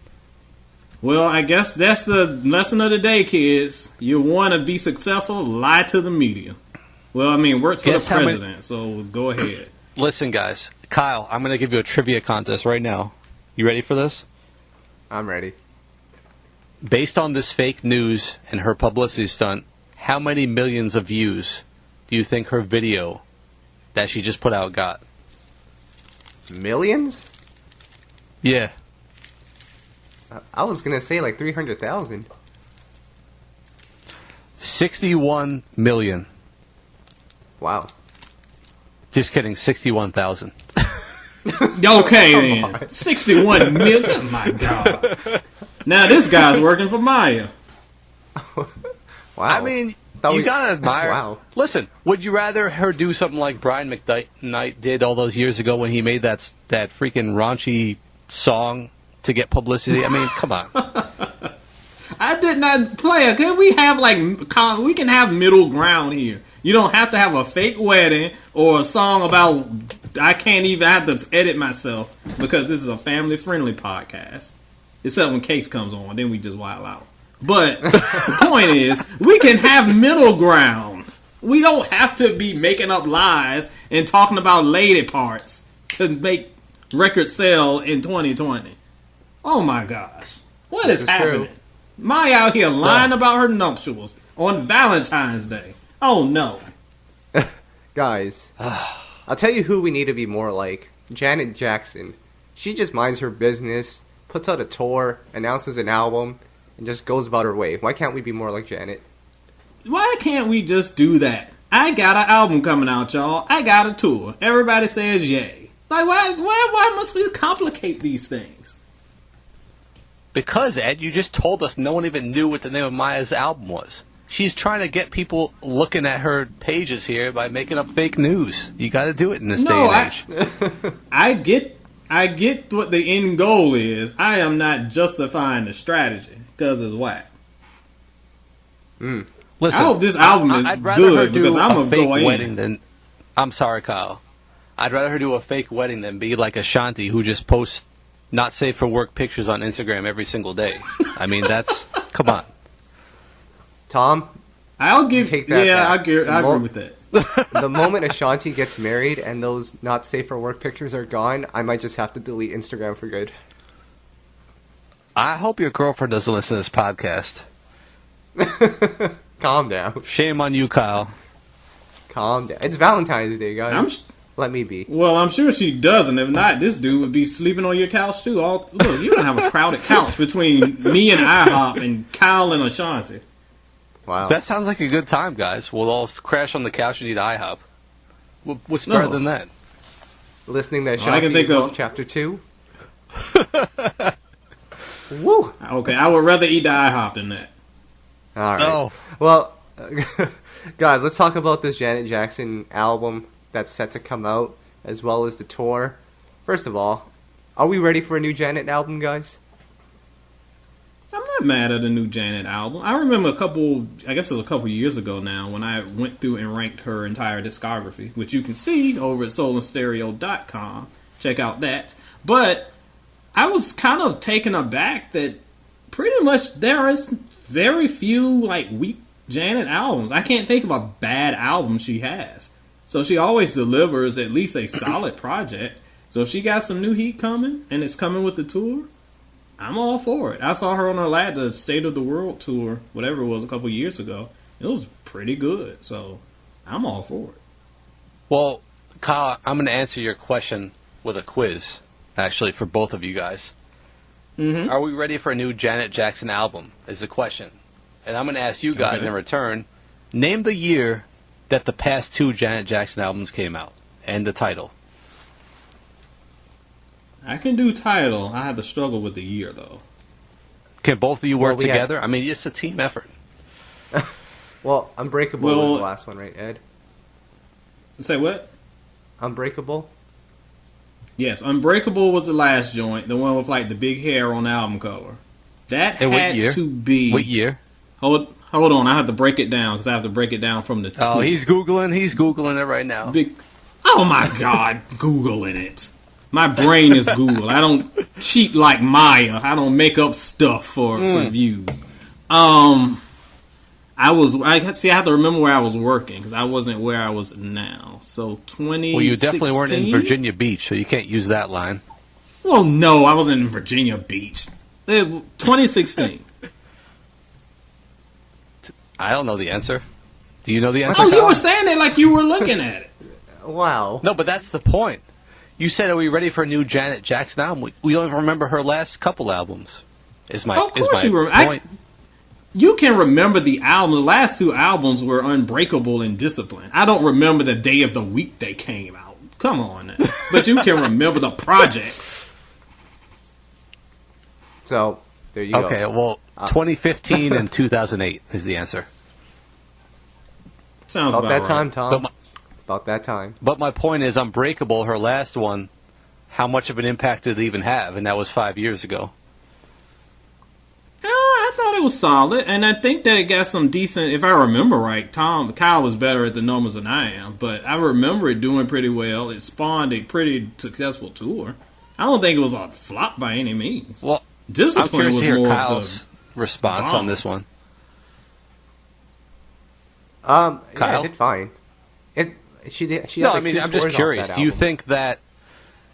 Well, I guess that's the lesson of the day, kids. You want to be successful, lie to the media. Well, I mean, works for the president, so go ahead. Listen, guys. Kyle, I'm going to give you a trivia contest right now. You ready for this? I'm ready. Based on this fake news and her publicity stunt, how many millions of views do you think her video that she just put out got? Millions? Yeah. I was going to say like 300,000. 61 million. Wow. Just kidding, 61,000. Okay, then. 61 million? Oh, my God. Now this guy's working for Maya. Wow. I mean, you gotta admire. Wow. Listen, would you rather her do something like Brian McKnight did all those years ago when he made that freaking raunchy song to get publicity? I mean, come on. I did not play it. Can we have we can have middle ground here. You don't have to have a fake wedding or a song about I can't even have to edit myself because this is a family friendly podcast. Except when Case comes on, then we just wild out. But the point is, we can have middle ground. We don't have to be making up lies and talking about lady parts to make record sell in 2020. Oh my gosh. What is happening? True. Maya out here lying about her nuptials on Valentine's Day. Oh no. Guys, I'll tell you who we need to be more like. Janet Jackson. She just minds her business, puts out a tour, announces an album, and just goes about her way. Why can't we be more like Janet? Why can't we just do that? I got an album coming out, y'all. I got a tour. Everybody says yay. Like, why must we complicate these things? Because, Ed, you just told us no one even knew what the name of Maya's album was. She's trying to get people looking at her pages here by making up fake news. You got to do it in this day and age. I get what the end goal is. I am not justifying the strategy because it's whack. Listen, I hope this album is good because I'm a fake wedding than. I'm sorry, Kyle. I'd rather her do a fake wedding than be like Ashanti who just posts not safe for work pictures on Instagram every single day. I mean, that's come on. Tom, I'll take that. Yeah, I agree with that. The moment Ashanti gets married and those not safe for work pictures are gone, I might just have to delete Instagram for good. I hope your girlfriend doesn't listen to this podcast. Calm down. Shame on you, Kyle. Calm down. It's Valentine's Day, guys. Let me be. Well, I'm sure she doesn't. If not, this dude would be sleeping on your couch too. Look, you don't have a crowded couch between me and IHOP and Kyle and Ashanti. Wow. That sounds like a good time, guys. We'll all crash on the couch and eat IHOP. What's better than that? Listening to Ashanti Chapter 2. Woo! Okay, I would rather eat the IHOP than that. All right. Oh. Well, guys, let's talk about this Janet Jackson album that's set to come out, as well as the tour. First of all, are we ready for a new Janet album, guys? I'm not mad at a new Janet album. I remember I guess it was a couple years ago now, when I went through and ranked her entire discography, which you can see over at soulandstereo.com. Check out that. But I was kind of taken aback that pretty much there is very few weak Janet albums. I can't think of a bad album she has. So she always delivers at least a solid project. So if she got some new heat coming, and it's coming with the tour, I'm all for it. I saw her on the State of the World tour, whatever it was, a couple years ago. It was pretty good, so I'm all for it. Well, Kyle, I'm going to answer your question with a quiz. actually, for both of you guys. Mm-hmm. Are we ready for a new Janet Jackson album, is the question. And I'm going to ask you guys in return, name the year that the past 2 Janet Jackson albums came out, and the title. I can do title. I had to struggle with the year, though. Can both of you work together? I mean, it's a team effort. Well, Unbreakable was the last one, right, Ed? Say what? Unbreakable? Yes, Unbreakable was the last joint, the one with like the big hair on the album cover. That had to be... What year? Hold on, I have to break it down, because I have to break it down from the... Oh, he's Googling it right now. Oh my God, Googling it. My brain is Google. I don't cheat like Maya. I don't make up stuff for views. I have to remember where I was working, because I wasn't where I was now. So 2016. Well, you definitely weren't in Virginia Beach, so you can't use that line. Well, no, I wasn't in Virginia Beach. 2016. I don't know the answer. Do you know the answer? Oh, you were saying it like you were looking at it. Wow. No, but that's the point. You said, are we ready for a new Janet Jackson album? We don't even remember her last couple albums. Of course you remember. You can remember the album. The last 2 albums were Unbreakable and Discipline. I don't remember the day of the week they came out. Come on. But you can remember the projects. So, there you go. Okay, well, 2015 and 2008 is the answer. Sounds about that right. time, Tom. About that time. But my point is, Unbreakable, her last one, how much of an impact did it even have? And that was 5 years ago. I thought it was solid, and I think that it got some decent. If I remember right, Kyle was better at the numbers than I am, but I remember it doing pretty well. It spawned a pretty successful tour. I don't think it was a flop by any means. Well, Discipline I'm curious was to hear more Kyle's response on this one. Kyle? Yeah, I did fine. She had no, like I mean, 2 I'm just tours curious. off that Do you album. think that...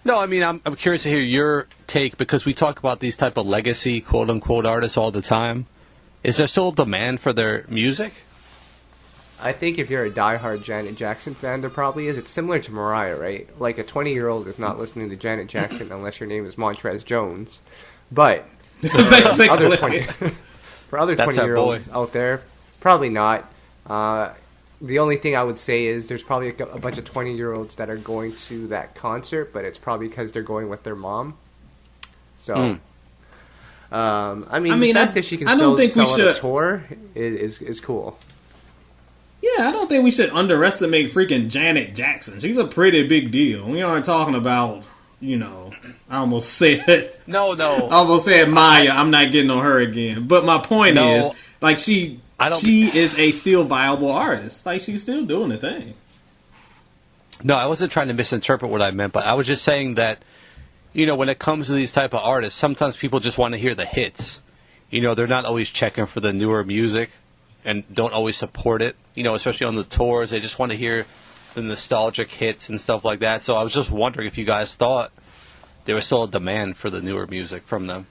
No, I mean, I'm curious to hear your take, because we talk about these type of legacy, quote-unquote, artists all the time. Is there still demand for their music? I think if you're a diehard Janet Jackson fan, there probably is. It's similar to Mariah, right? Like, a 20-year-old is not listening to Janet Jackson unless your name is Montrez Jones. But for other 20-year-olds out there, probably not. The only thing I would say is there's probably a bunch of 20-year-olds that are going to that concert, but it's probably because they're going with their mom. So, I mean, the fact that she can still sell on a tour is cool. Yeah, I don't think we should underestimate freaking Janet Jackson. She's a pretty big deal. We aren't talking about, I almost said... No. I almost said Maya. I'm not getting on her again. But my point is, like, she is a still viable artist. Like, she's still doing the thing. No, I wasn't trying to misinterpret what I meant, but I was just saying that, when it comes to these type of artists, sometimes people just want to hear the hits. They're not always checking for the newer music and don't always support it, especially on the tours. They just want to hear the nostalgic hits and stuff like that. So I was just wondering if you guys thought there was still a demand for the newer music from them.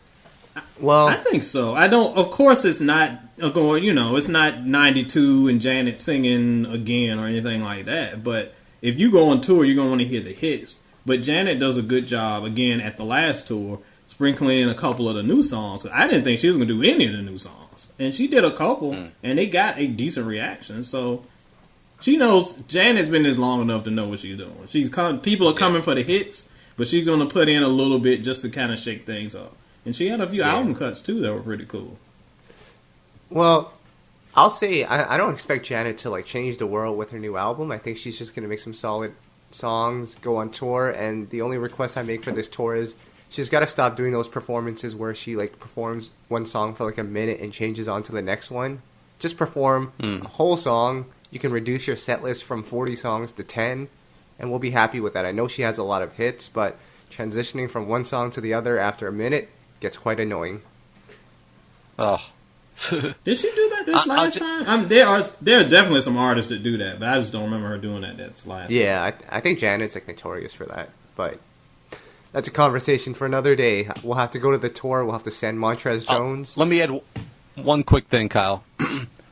Well, I think so. I don't. Of course, it's not going. It's not 92 and Janet singing again or anything like that. But if you go on tour, you're gonna want to hear the hits. But Janet does a good job again at the last tour, sprinkling in a couple of the new songs. I didn't think she was gonna do any of the new songs, and she did a couple, and they got a decent reaction. So she knows. Janet's been this long enough to know what she's doing. People are coming for the hits, but she's gonna put in a little bit just to kind of shake things up. And she had a few album cuts, too, that were pretty cool. Well, I'll say I don't expect Janet to, change the world with her new album. I think she's just going to make some solid songs, go on tour, and the only request I make for this tour is she's got to stop doing those performances where she, performs one song for, a minute and changes on to the next one. Just perform a whole song. You can reduce your set list from 40 songs to 10, and we'll be happy with that. I know she has a lot of hits, but transitioning from one song to the other after a minute gets quite annoying. Oh. Did she do that this last time? There are definitely some artists that do that, but I just don't remember her doing that this last time. Yeah, I think Janet's notorious for that, but that's a conversation for another day. We'll have to go to the tour. We'll have to send Montrez Jones. Let me add one quick thing, Kyle.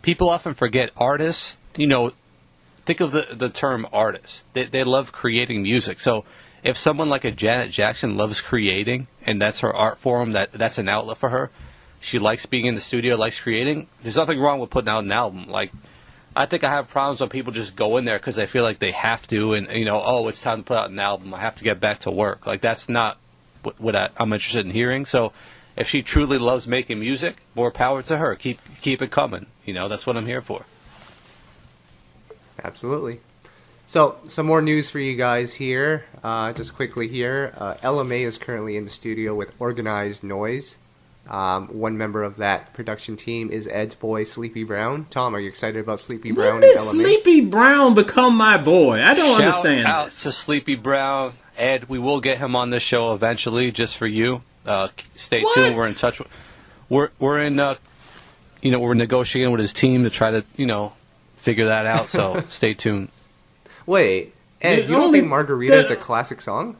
People often forget artists, think of the term artist. They love creating music. So if someone like a Janet Jackson loves creating, and that's her art form, that's an outlet for her, she likes being in the studio, likes creating, there's nothing wrong with putting out an album. Like, I think I have problems when people just go in there because they feel like they have to, and, you know, oh, it's time to put out an album, I have to get back to work. Like, that's not what I'm interested in hearing. So if she truly loves making music, more power to her. Keep it coming. You know, that's what I'm here for. Absolutely. So, some more news for you guys here. Just quickly here. LMA is currently in the studio with Organized Noise. One member of that production team is Ed's boy, Sleepy Brown. Tom, are you excited about Sleepy Brown When did and LMA? Sleepy Brown become my boy? I don't understand. Shout out to Sleepy Brown. Ed, we will get him on this show eventually, just for you. Stay tuned. We're in touch. We're in. We're negotiating with his team to try to figure that out. So stay tuned. Wait, Ed, you don't think Margarita is a classic song?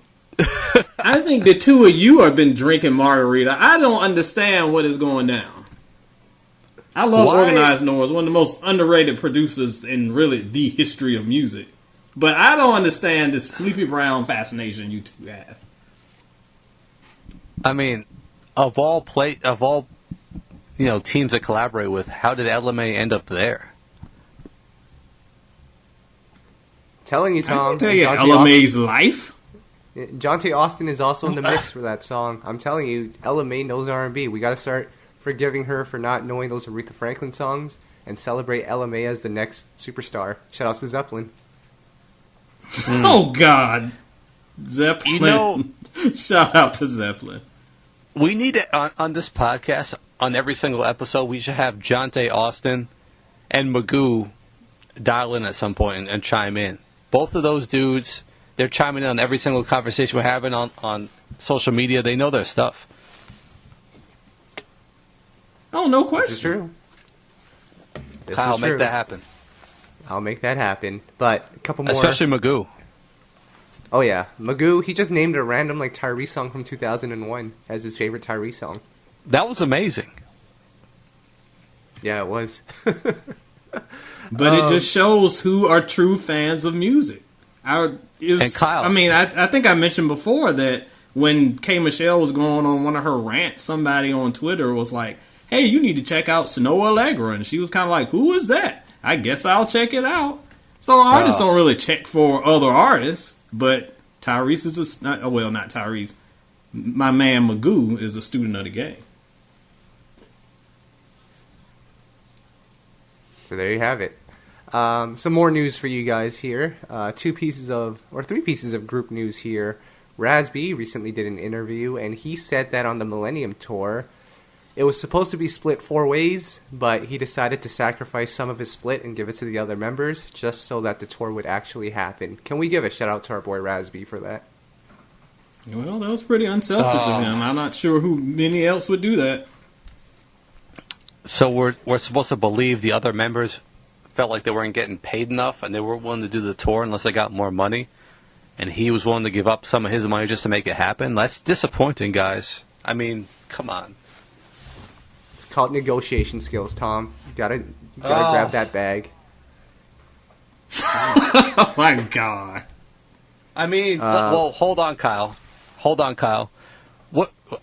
I think the two of you have been drinking margarita. I don't understand what is going down. I love Organized Noise, one of the most underrated producers in really the history of music. But I don't understand this Sleepy Brown fascination you two have. I mean, of all teams to collaborate with, how did LMA end up there? Telling you, Tom. I tell you, LMA's life. Jonte Austin is also in the mix for that song. I'm telling you, LMA knows R&B. We got to start forgiving her for not knowing those Aretha Franklin songs and celebrate LMA as the next superstar. Shout out to Zeppelin. Oh, God. Zeppelin. Shout out to Zeppelin. We need it on this podcast, on every single episode, we should have Jonte Austin and Magoo dial in at some point and chime in. Both of those dudes, they're chiming in on every single conversation we're having on social media. They know their stuff. Oh, no question. This is true. Kyle, make that happen. I'll make that happen. But a couple more. Especially Magoo. Oh, yeah. Magoo, he just named a random Tyrese song from 2001 as his favorite Tyrese song. That was amazing. Yeah, it was. But it just shows who are true fans of music. And Kyle. I mean, I think I mentioned before that when K. Michelle was going on one of her rants, somebody on Twitter was like, hey, you need to check out Snow Allegra. And she was kind of like, who is that? I guess I'll check it out. So artists don't really check for other artists, but Tyrese is not Tyrese. My man Magoo is a student of the game. So there you have it. Some more news for you guys here. 3 pieces of group news here. Raz B recently did an interview, and he said that on the Millennium Tour, it was supposed to be split 4 ways, but he decided to sacrifice some of his split and give it to the other members, just so that the tour would actually happen. Can we give a shout out to our boy Raz B for that? Well, that was pretty unselfish of him. I'm not sure who many else would do that. So we're supposed to believe the other members felt like they weren't getting paid enough and they weren't willing to do the tour unless they got more money, and he was willing to give up some of his money just to make it happen? That's disappointing, guys. I mean, come on. It's called negotiation skills, Tom. You gotta grab that bag. Oh my God. I mean, well, hold on, Kyle.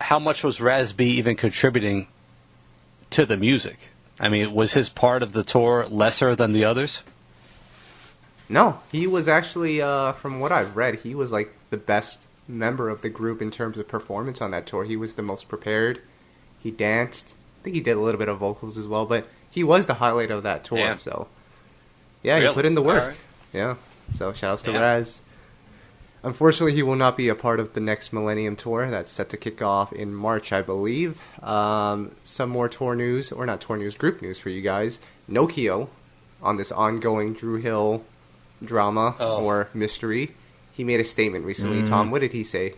How much was Raz B even contributing to the music? I mean, was his part of the tour lesser than the others? No, he was actually, from what I've read, he was the best member of the group in terms of performance on that tour. He was the most prepared. He danced. I think he did a little bit of vocals as well, but he was the highlight of that tour. Yeah. So, yeah, really? He put in the work. Right. Yeah. So, shout outs to Raz. Unfortunately, he will not be a part of the next Millennium Tour. That's set to kick off in March, I believe. Some more tour news, or not tour news, group news for you guys. Nokio, on this ongoing Dru Hill drama or mystery, he made a statement recently. Tom, what did he say?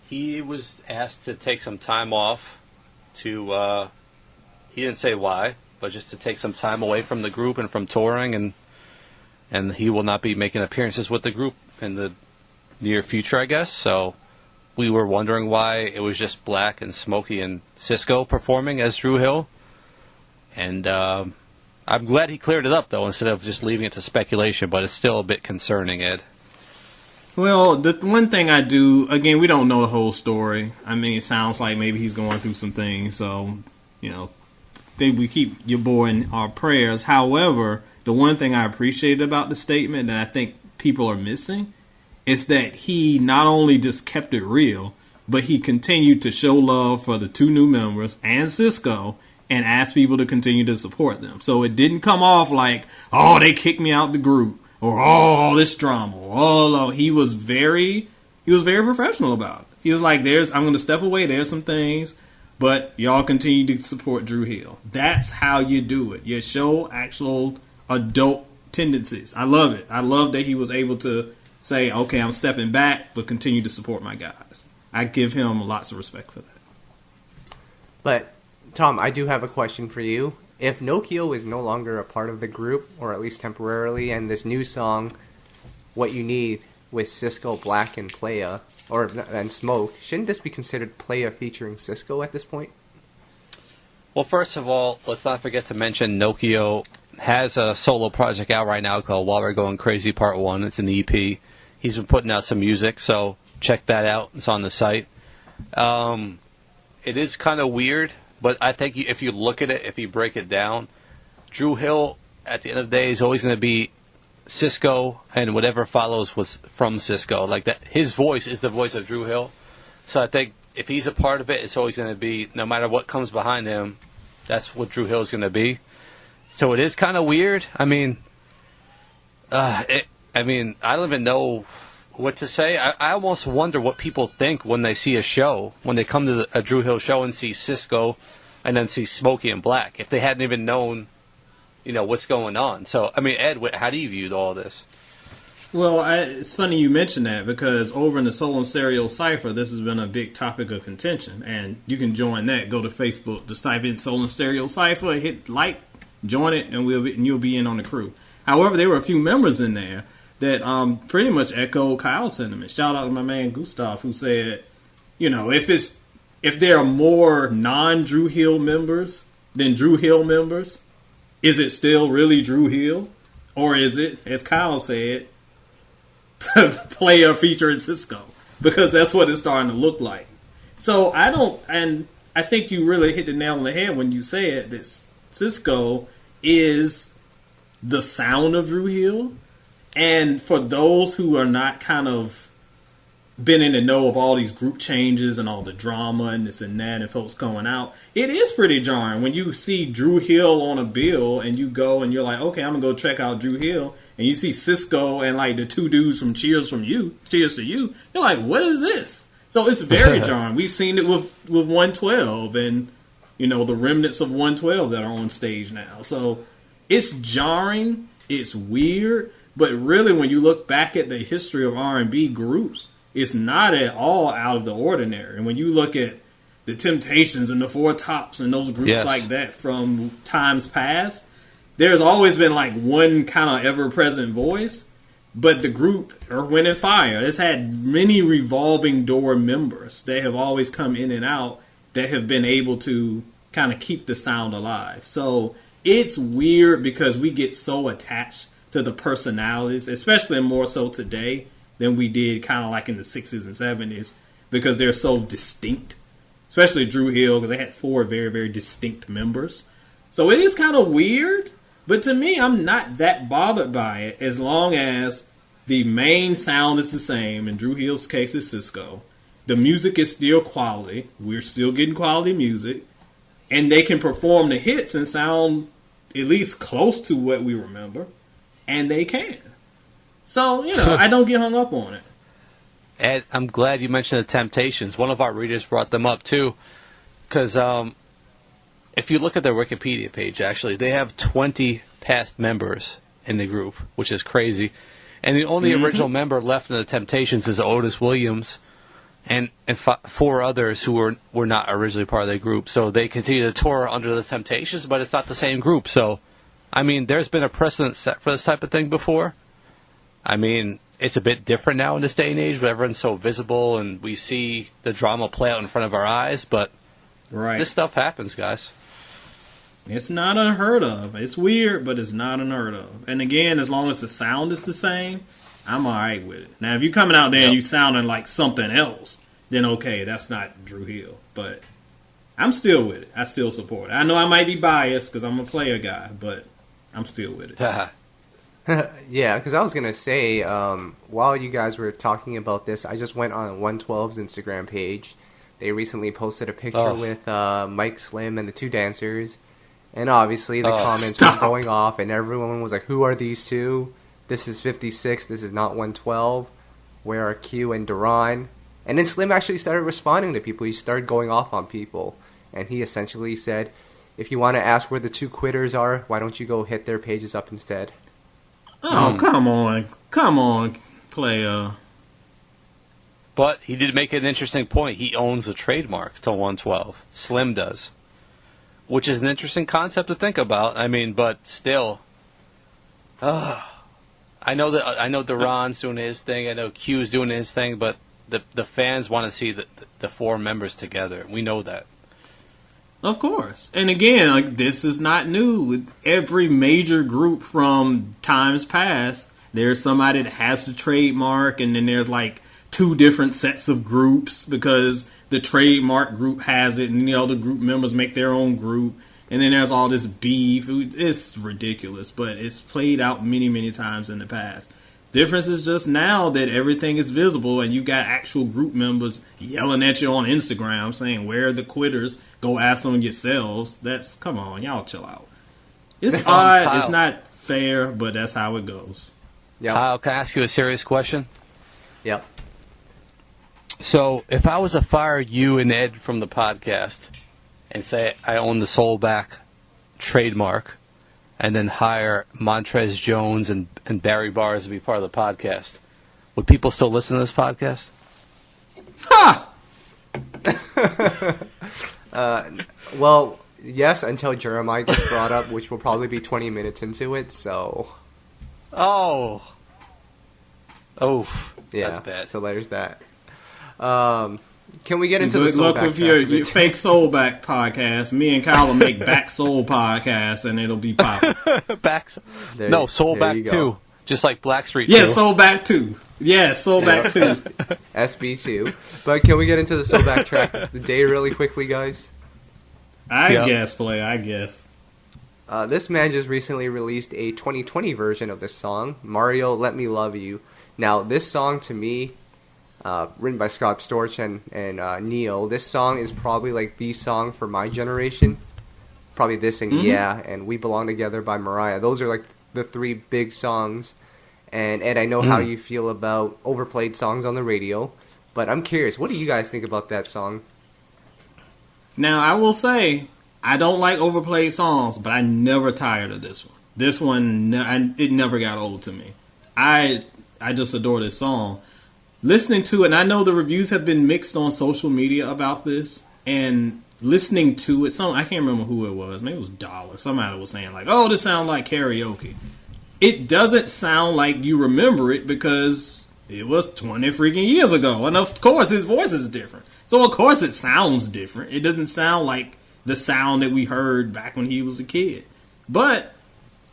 He was asked to take some time off to, he didn't say why, but just to take some time away from the group and from touring, and he will not be making appearances with the group in the near future, I guess. So we were wondering why it was just Black and Smokey and Cisco performing as Dru Hill. And I'm glad he cleared it up, though, instead of just leaving it to speculation, but it's still a bit concerning, Ed. Well, the one thing I do, again, we don't know the whole story. I mean, it sounds like maybe he's going through some things, so, you know, think we keep your boy in our prayers. However, the one thing I appreciated about the statement that I think people are missing is that he not only just kept it real, but he continued to show love for the two new members and Cisco and asked people to continue to support them. So it didn't come off like, oh, they kicked me out the group, or all this drama. Oh, he was very professional about it. He was like, I'm going to step away. There's some things, but y'all continue to support Dru Hill. That's how you do it. You show actual adult tendencies. I love it. I love that he was able to say, okay, I'm stepping back, but continue to support my guys. I give him lots of respect for that. But, Tom, I do have a question for you. If Nokio is no longer a part of the group, or at least temporarily, and this new song, What You Need, with Cisco, Black, and Playa, and Smoke, shouldn't this be considered Playa featuring Cisco at this point? Well, first of all, let's not forget to mention Nokio has a solo project out right now called While We're Going Crazy Part 1. It's an EP. He's been putting out some music, so check that out. It's on the site. It is kind of weird, but I think if you look at it, if you break it down, Dru Hill, at the end of the day, is always going to be Cisco, and whatever follows was from Cisco. Like that, his voice is the voice of Dru Hill. So I think if he's a part of it, it's always going to be, no matter what comes behind him, that's what Dru Hill is going to be. So it is kind of weird. I mean, I don't even know what to say. I almost wonder what people think when they see a show, when they come to a Dru Hill show and see Cisco and then see Smokey and Black, if they hadn't even known, what's going on. So, I mean, Ed, how do you view all this? Well, it's funny you mention that, because over in the Soul and Stereo Cypher, this has been a big topic of contention, and you can join that. Go to Facebook, just type in Soul and Stereo Cypher, hit like, join it, and you'll be in on the crew. However, there were a few members in there that pretty much echoed Kyle's sentiment. Shout out to my man Gustav, who said, if there are more non-Dru Hill members than Dru Hill members, is it still really Dru Hill? Or is it, as Kyle said, Playa featuring Cisco? Because that's what it's starting to look like. So I think you really hit the nail on the head when you said that Cisco is the sound of Dru Hill. And for those who are not kind of been in the know of all these group changes and all the drama and this and that and folks going out, it is pretty jarring when you see Dru Hill on a bill and you go and you're like, okay, I'm going to go check out Dru Hill. And you see Cisco and like the two dudes from Cheers to You. You're like, what is this? So it's very jarring. We've seen it with 112 and, the remnants of 112 that are on stage now. So it's jarring. It's weird. But really, when you look back at the history of R&B groups, it's not at all out of the ordinary. And when you look at the Temptations and the Four Tops and those groups like that from times past, there's always been like one kind of ever-present voice. But the group, Earth, Wind & Fire, has had many revolving door members that have always come in and out that have been able to kind of keep the sound alive. So it's weird because we get so attached to the personalities, especially more so today than we did kind of like in the 60s and 70s, because they're so distinct, especially Dru Hill, because they had 4 very, very distinct members. So it is kind of weird, but to me, I'm not that bothered by it as long as the main sound is the same. In Dru Hill's case, it's Cisco. The music is still quality. We're still getting quality music. And they can perform the hits and sound at least close to what we remember. And they can. So, I don't get hung up on it. Ed, I'm glad you mentioned the Temptations. One of our readers brought them up, too. Because if you look at their Wikipedia page, actually, they have 20 past members in the group, which is crazy. And the only original member left in the Temptations is Otis Williams and 4 others who were not originally part of the group. So they continue to tour under the Temptations, but it's not the same group. So, I mean, there's been a precedent set for this type of thing before. I mean, it's a bit different now in this day and age where everyone's so visible and we see the drama play out in front of our eyes, but this stuff happens, guys. It's not unheard of. It's weird, but it's not unheard of. And again, as long as the sound is the same, I'm all right with it. Now, if you're coming out there and you sounding like something else, then okay, that's not Dru Hill. But I'm still with it. I still support it. I know I might be biased because I'm a player guy, but I'm still with it. Yeah, because I was going to say, while you guys were talking about this, I just went on 112's Instagram page. They recently posted a picture with Mike Slim and the two dancers. And obviously the comments were going off, and everyone was like, who are these two? This is 56, this is not 112. Where are Q and Duran? And then Slim actually started responding to people. He started going off on people. And he essentially said, if you want to ask where the two quitters are, why don't you go hit their pages up instead? Oh, come on. Come on, player. But he did make an interesting point. He owns a trademark to 112. Slim does. Which is an interesting concept to think about. I mean, but still. I know Duran's doing his thing. I know Q's doing his thing. But the fans want to see the four members together. We know that. Of course. And again, like, this is not new. With every major group from times past, there's somebody that has the trademark, and then there's like two different sets of groups because the trademark group has it, and the other group members make their own group. And then there's all this beef. It's ridiculous, but it's played out many, many times in the past. Difference is just now that everything is visible and you got actual group members yelling at you on Instagram saying, where are the quitters? Go ask them yourselves. Come on, y'all chill out. It's odd. Kyle. It's not fair, but that's how it goes. Yep. Kyle, can I ask you a serious question? Yep. So, if I was to fire you and Ed from the podcast and say I own the SoulBack trademark, and then hire Montrez Jones and Barry Bars to be part of the podcast, would people still listen to this podcast? Ha! Well, yes, until Jeremiah gets brought up, which will probably be 20 minutes into it, so... Yeah, that's bad. So there's that. Can we get into Good the luck SoulBack with track your of it? fake SoulBack podcast. Me and Kyle will make Back Soul podcast, and it'll be popping. SoulBack 2. Just like Blackstreet 2. Yeah, SoulBack 2. Yeah, SoulBack 2. SB2. But can we get into the SoulBack track of the day really quickly, guys? I guess. This man just recently released a 2020 version of this song, Mario Let Me Love You. Now, this song to me, written by Scott Storch and Neil, this song is probably like the song for my generation. Probably this and Yeah, and We Belong Together by Mariah. Those are like the three big songs. And Ed, I know how you feel about overplayed songs on the radio, but I'm curious, what do you guys think about that song? Now, I will say, I don't like overplayed songs, but I never tired of this one. This one, it never got old to me. I just adore this song. Listening to it, and I know the reviews have been mixed on social media about this, and listening to it, I can't remember who it was. Maybe it was Dollar. Somebody was saying, like, oh, this sounds like karaoke. It doesn't sound like you remember it because it was 20 freaking years ago. And of course, his voice is different. So, of course, it sounds different. It doesn't sound like the sound that we heard back when he was a kid. But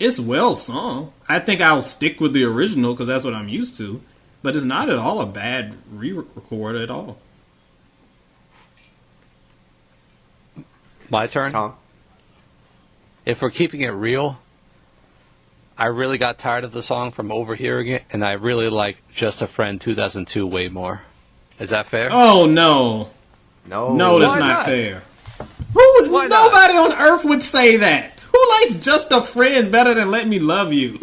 it's well sung. I think I'll stick with the original because that's what I'm used to. But it's not at all a bad re-record at all. My turn? Tom? If we're keeping it real, I really got tired of the song from overhearing it, and I really like Just a Friend 2002 way more. Is that fair? Oh, no. No, that's not fair. Nobody on earth would say that. Who likes Just a Friend better than Let Me Love You?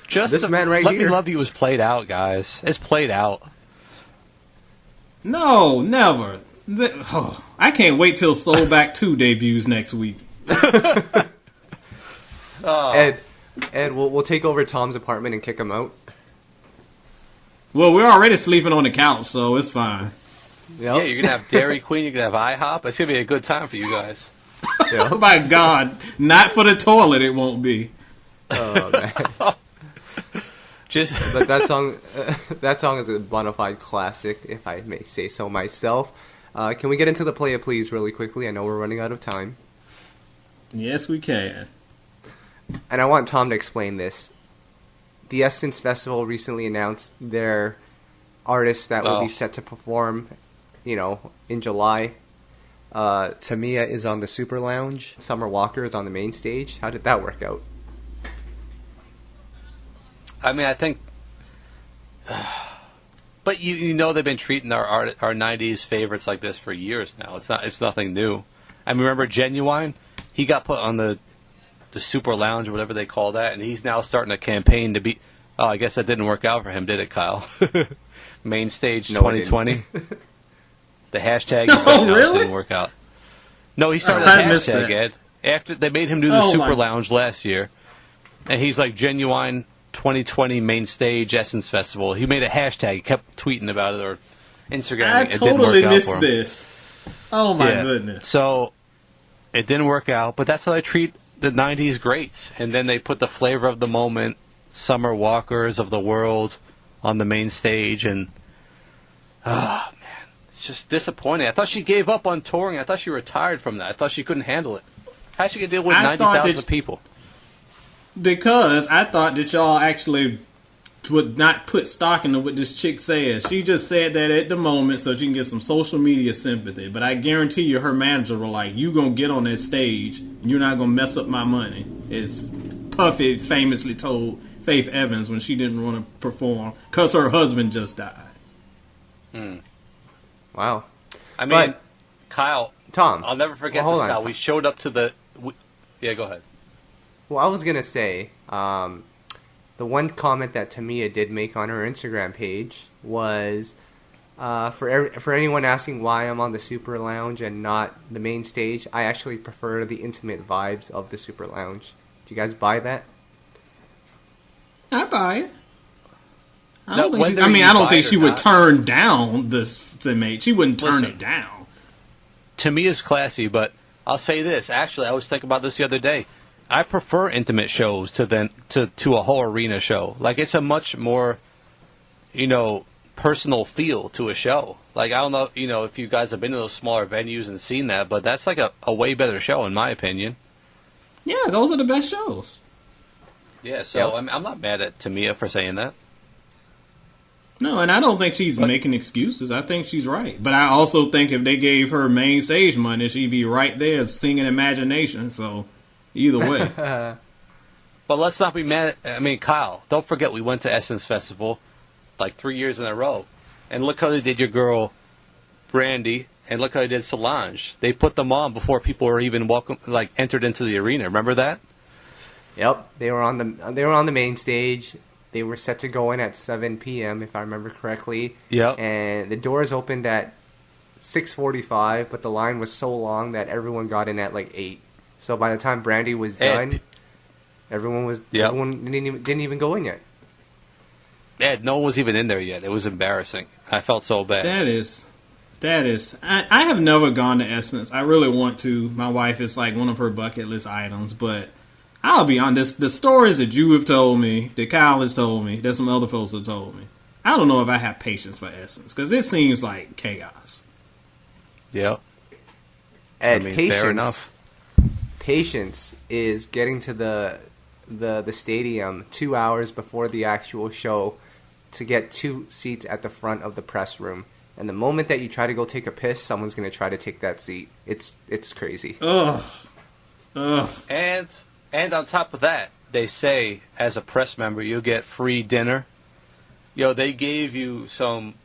This man right Let here. Me Love You was played out, guys. It's played out. No, never. Oh, I can't wait till SoulBack 2 debuts next week. Ed, we'll take over Tom's apartment and kick him out. Well, we're already sleeping on the couch, so it's fine. Yep. Yeah, you're going to have Dairy Queen, you're going to have IHOP. It's going to be a good time for you guys. Yep. Oh my God. Not for the toilet, it won't be. Oh, man. But that song is a bona fide classic, if I may say so myself. Can we get into the Playa Please really quickly? I know we're running out of time. Yes, we can. And I want Tom to explain this. the Essence Festival recently announced their artists that will be set to perform, in July. Tamia is on the Super Lounge. Summer Walker is on the main stage. How did that work out? I mean, I think... But they've been treating our 90s favorites like this for years now. It's nothing new. I mean, remember Genuine? He got put on the Super Lounge or whatever they call that, and he's now starting a campaign to be... Oh, I guess that didn't work out for him, did it, Kyle? Main stage 2020. The hashtag really? didn't work out. No, he started a hashtag, Ed. After they made him do the Super Lounge last year, and he's like Genuine 2020 Main Stage Essence Festival. He made a hashtag, he kept tweeting about it or Instagramming. I totally missed this. Oh my goodness! So it didn't work out, but that's how they treat the 90s greats. And then they put the flavor of the moment, Summer Walkers of the world, on the main stage, and man, it's just disappointing. I thought she gave up on touring. I thought she retired from that. I thought she couldn't handle it. How's she gonna deal with 90,000 people? Because I thought that y'all actually would not put stock into what this chick says. She just said that at the moment so she can get some social media sympathy. But I guarantee you her manager were like, you gonna get on that stage, you're not gonna mess up my money. As Puffy famously told Faith Evans when she didn't want to perform because her husband just died. Wow. I mean, Kyle, Tom, I'll never forget this, Kyle. We showed up to the... Yeah, go ahead. Well, I was going to say, the one comment that Tamia did make on her Instagram page was, for anyone asking why I'm on the Super Lounge and not the main stage, I actually prefer the intimate vibes of the Super Lounge. Do you guys buy that? I buy it. I don't think she would turn down this mate. She wouldn't turn it down. Tamia's classy, but I'll say this. Actually, I was thinking about this the other day. I prefer intimate shows to a whole arena show. Like, it's a much more, personal feel to a show. Like, I don't know, if you guys have been to those smaller venues and seen that, but that's like a way better show, in my opinion. Yeah, those are the best shows. Yeah, so I'm not mad at Tamia for saying that. No, and I don't think she's making excuses. I think she's right. But I also think if they gave her main stage money, she'd be right there singing Imagination, so... Either way. But let's not be mad. I mean, Kyle, don't forget we went to Essence Festival like 3 years in a row. And look how they did your girl, Brandy, and look how they did Solange. They put them on before people were even entered into the arena. Remember that? Yep. They were on the main stage. They were set to go in at 7 p.m., if I remember correctly. Yep. And the doors opened at 6:45, but the line was so long that everyone got in at 8. So by the time Brandy was done, everyone didn't even go in yet. Ed, no one was even in there yet. It was embarrassing. I felt so bad. That is. I have never gone to Essence. I really want to. My wife is like one of her bucket list items. But I'll be honest. The stories that you have told me, that Kyle has told me, that some other folks have told me, I don't know if I have patience for Essence because it seems like chaos. Yep. Ed, fair enough. Patience is getting to the stadium 2 hours before the actual show to get 2 seats at the front of the press room. And the moment that you try to go take a piss, someone's going to try to take that seat. It's crazy. Ugh. And on top of that, they say as a press member you'll get free dinner. They gave you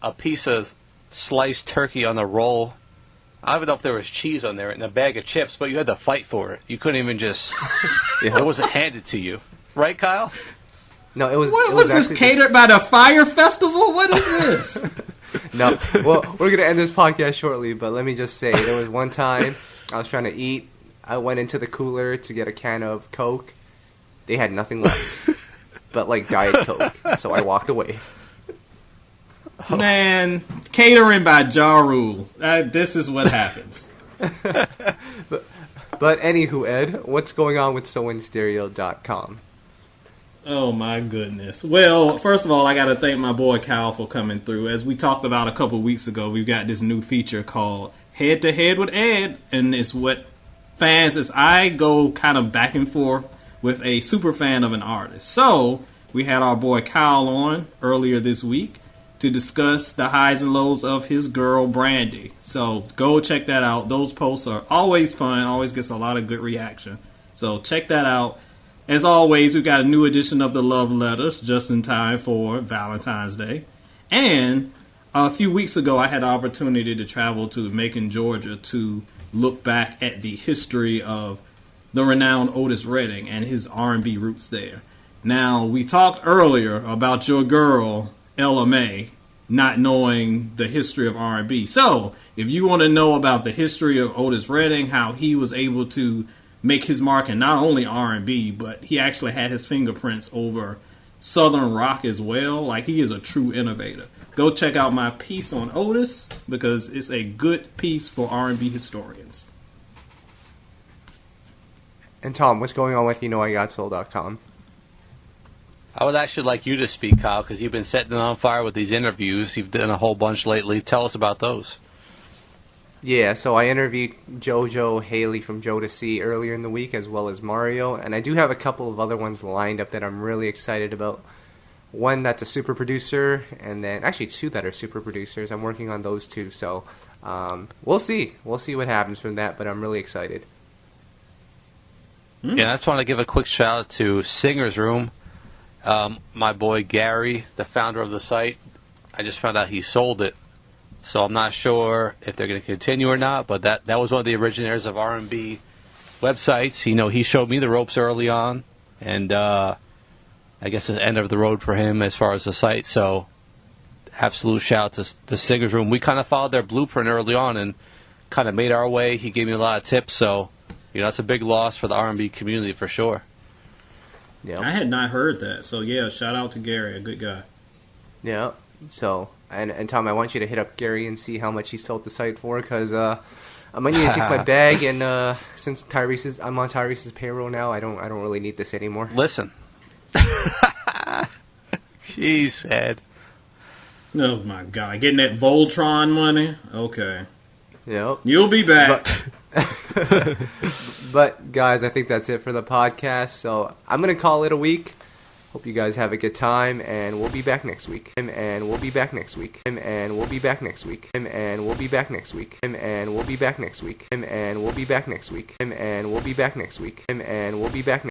a piece of sliced turkey on a roll. I don't know if there was cheese on there and a bag of chips, but you had to fight for it. You couldn't even just... It wasn't handed to you. Right, Kyle? No, it was... What was this, catered by the Fire Festival? What is this? No. Well, we're going to end this podcast shortly, but let me just say, there was one time I was trying to eat. I went into the cooler to get a can of Coke. They had nothing left but, Diet Coke. So I walked away. Man, catering by Ja Rule. This is what happens. But anywho, Ed, what's going on with SoInStereo.com? Oh my goodness. Well, first of all, I got to thank my boy Kyle for coming through. As we talked about a couple weeks ago, we've got this new feature called Head to Head with Ed, and it's what fans, as I go kind of back and forth with a super fan of an artist. So we had our boy Kyle on earlier this week to discuss the highs and lows of his girl Brandy. So go check that out. Those posts are always fun, always gets a lot of good reaction. So check that out. As always, we've got a new edition of the Love Letters just in time for Valentine's Day. And a few weeks ago, I had the opportunity to travel to Macon, Georgia to look back at the history of the renowned Otis Redding and his R&B roots there. Now, we talked earlier about your girl, Ella May, not knowing the history of R&B. So, if you want to know about the history of Otis Redding, how he was able to make his mark in not only R&B, but he actually had his fingerprints over Southern rock as well. Like, he is a true innovator. Go check out my piece on Otis because it's a good piece for R&B historians. And Tom, what's going on with YouKnowIGotSoul.com? I would actually like you to speak, Kyle, because you've been setting it on fire with these interviews. You've done a whole bunch lately. Tell us about those. Yeah, so I interviewed JoJo Hailey from Jodeci earlier in the week, as well as Mario, and I do have a couple of other ones lined up that I'm really excited about. One that's a super producer, and then actually two that are super producers. I'm working on those two, so we'll see. We'll see what happens from that, but I'm really excited. Yeah, I just want to give a quick shout out to Singer's Room. My boy Gary, the founder of the site, I just found out he sold it. So I'm not sure if they're going to continue or not, but that was one of the originators of R&B websites. You know, he showed me the ropes early on, and I guess it's the end of the road for him as far as the site. So absolute shout out to Singer's Room. We kind of followed their blueprint early on and kind of made our way. He gave me a lot of tips, so you know that's a big loss for the R&B community for sure. Yeah, I had not heard that, so yeah, shout out to Gary, a good guy. Yeah, so... And Tom, I want you to hit up Gary and see how much he sold the site for, because I might need to take my bag. And since I'm on Tyrese's payroll now, I don't really need this anymore. Listen, she said, "Oh my God, getting that Voltron money? Okay, yep, you'll be back." But guys, I think that's it for the podcast. So I'm gonna call it a week. Hope you guys have a good time, and we'll be back next week. And we'll be back next week. And we'll be back next week. And we'll be back next week. And we'll be back next week. And we'll be back next week. And we'll be back next week. And we'll be back.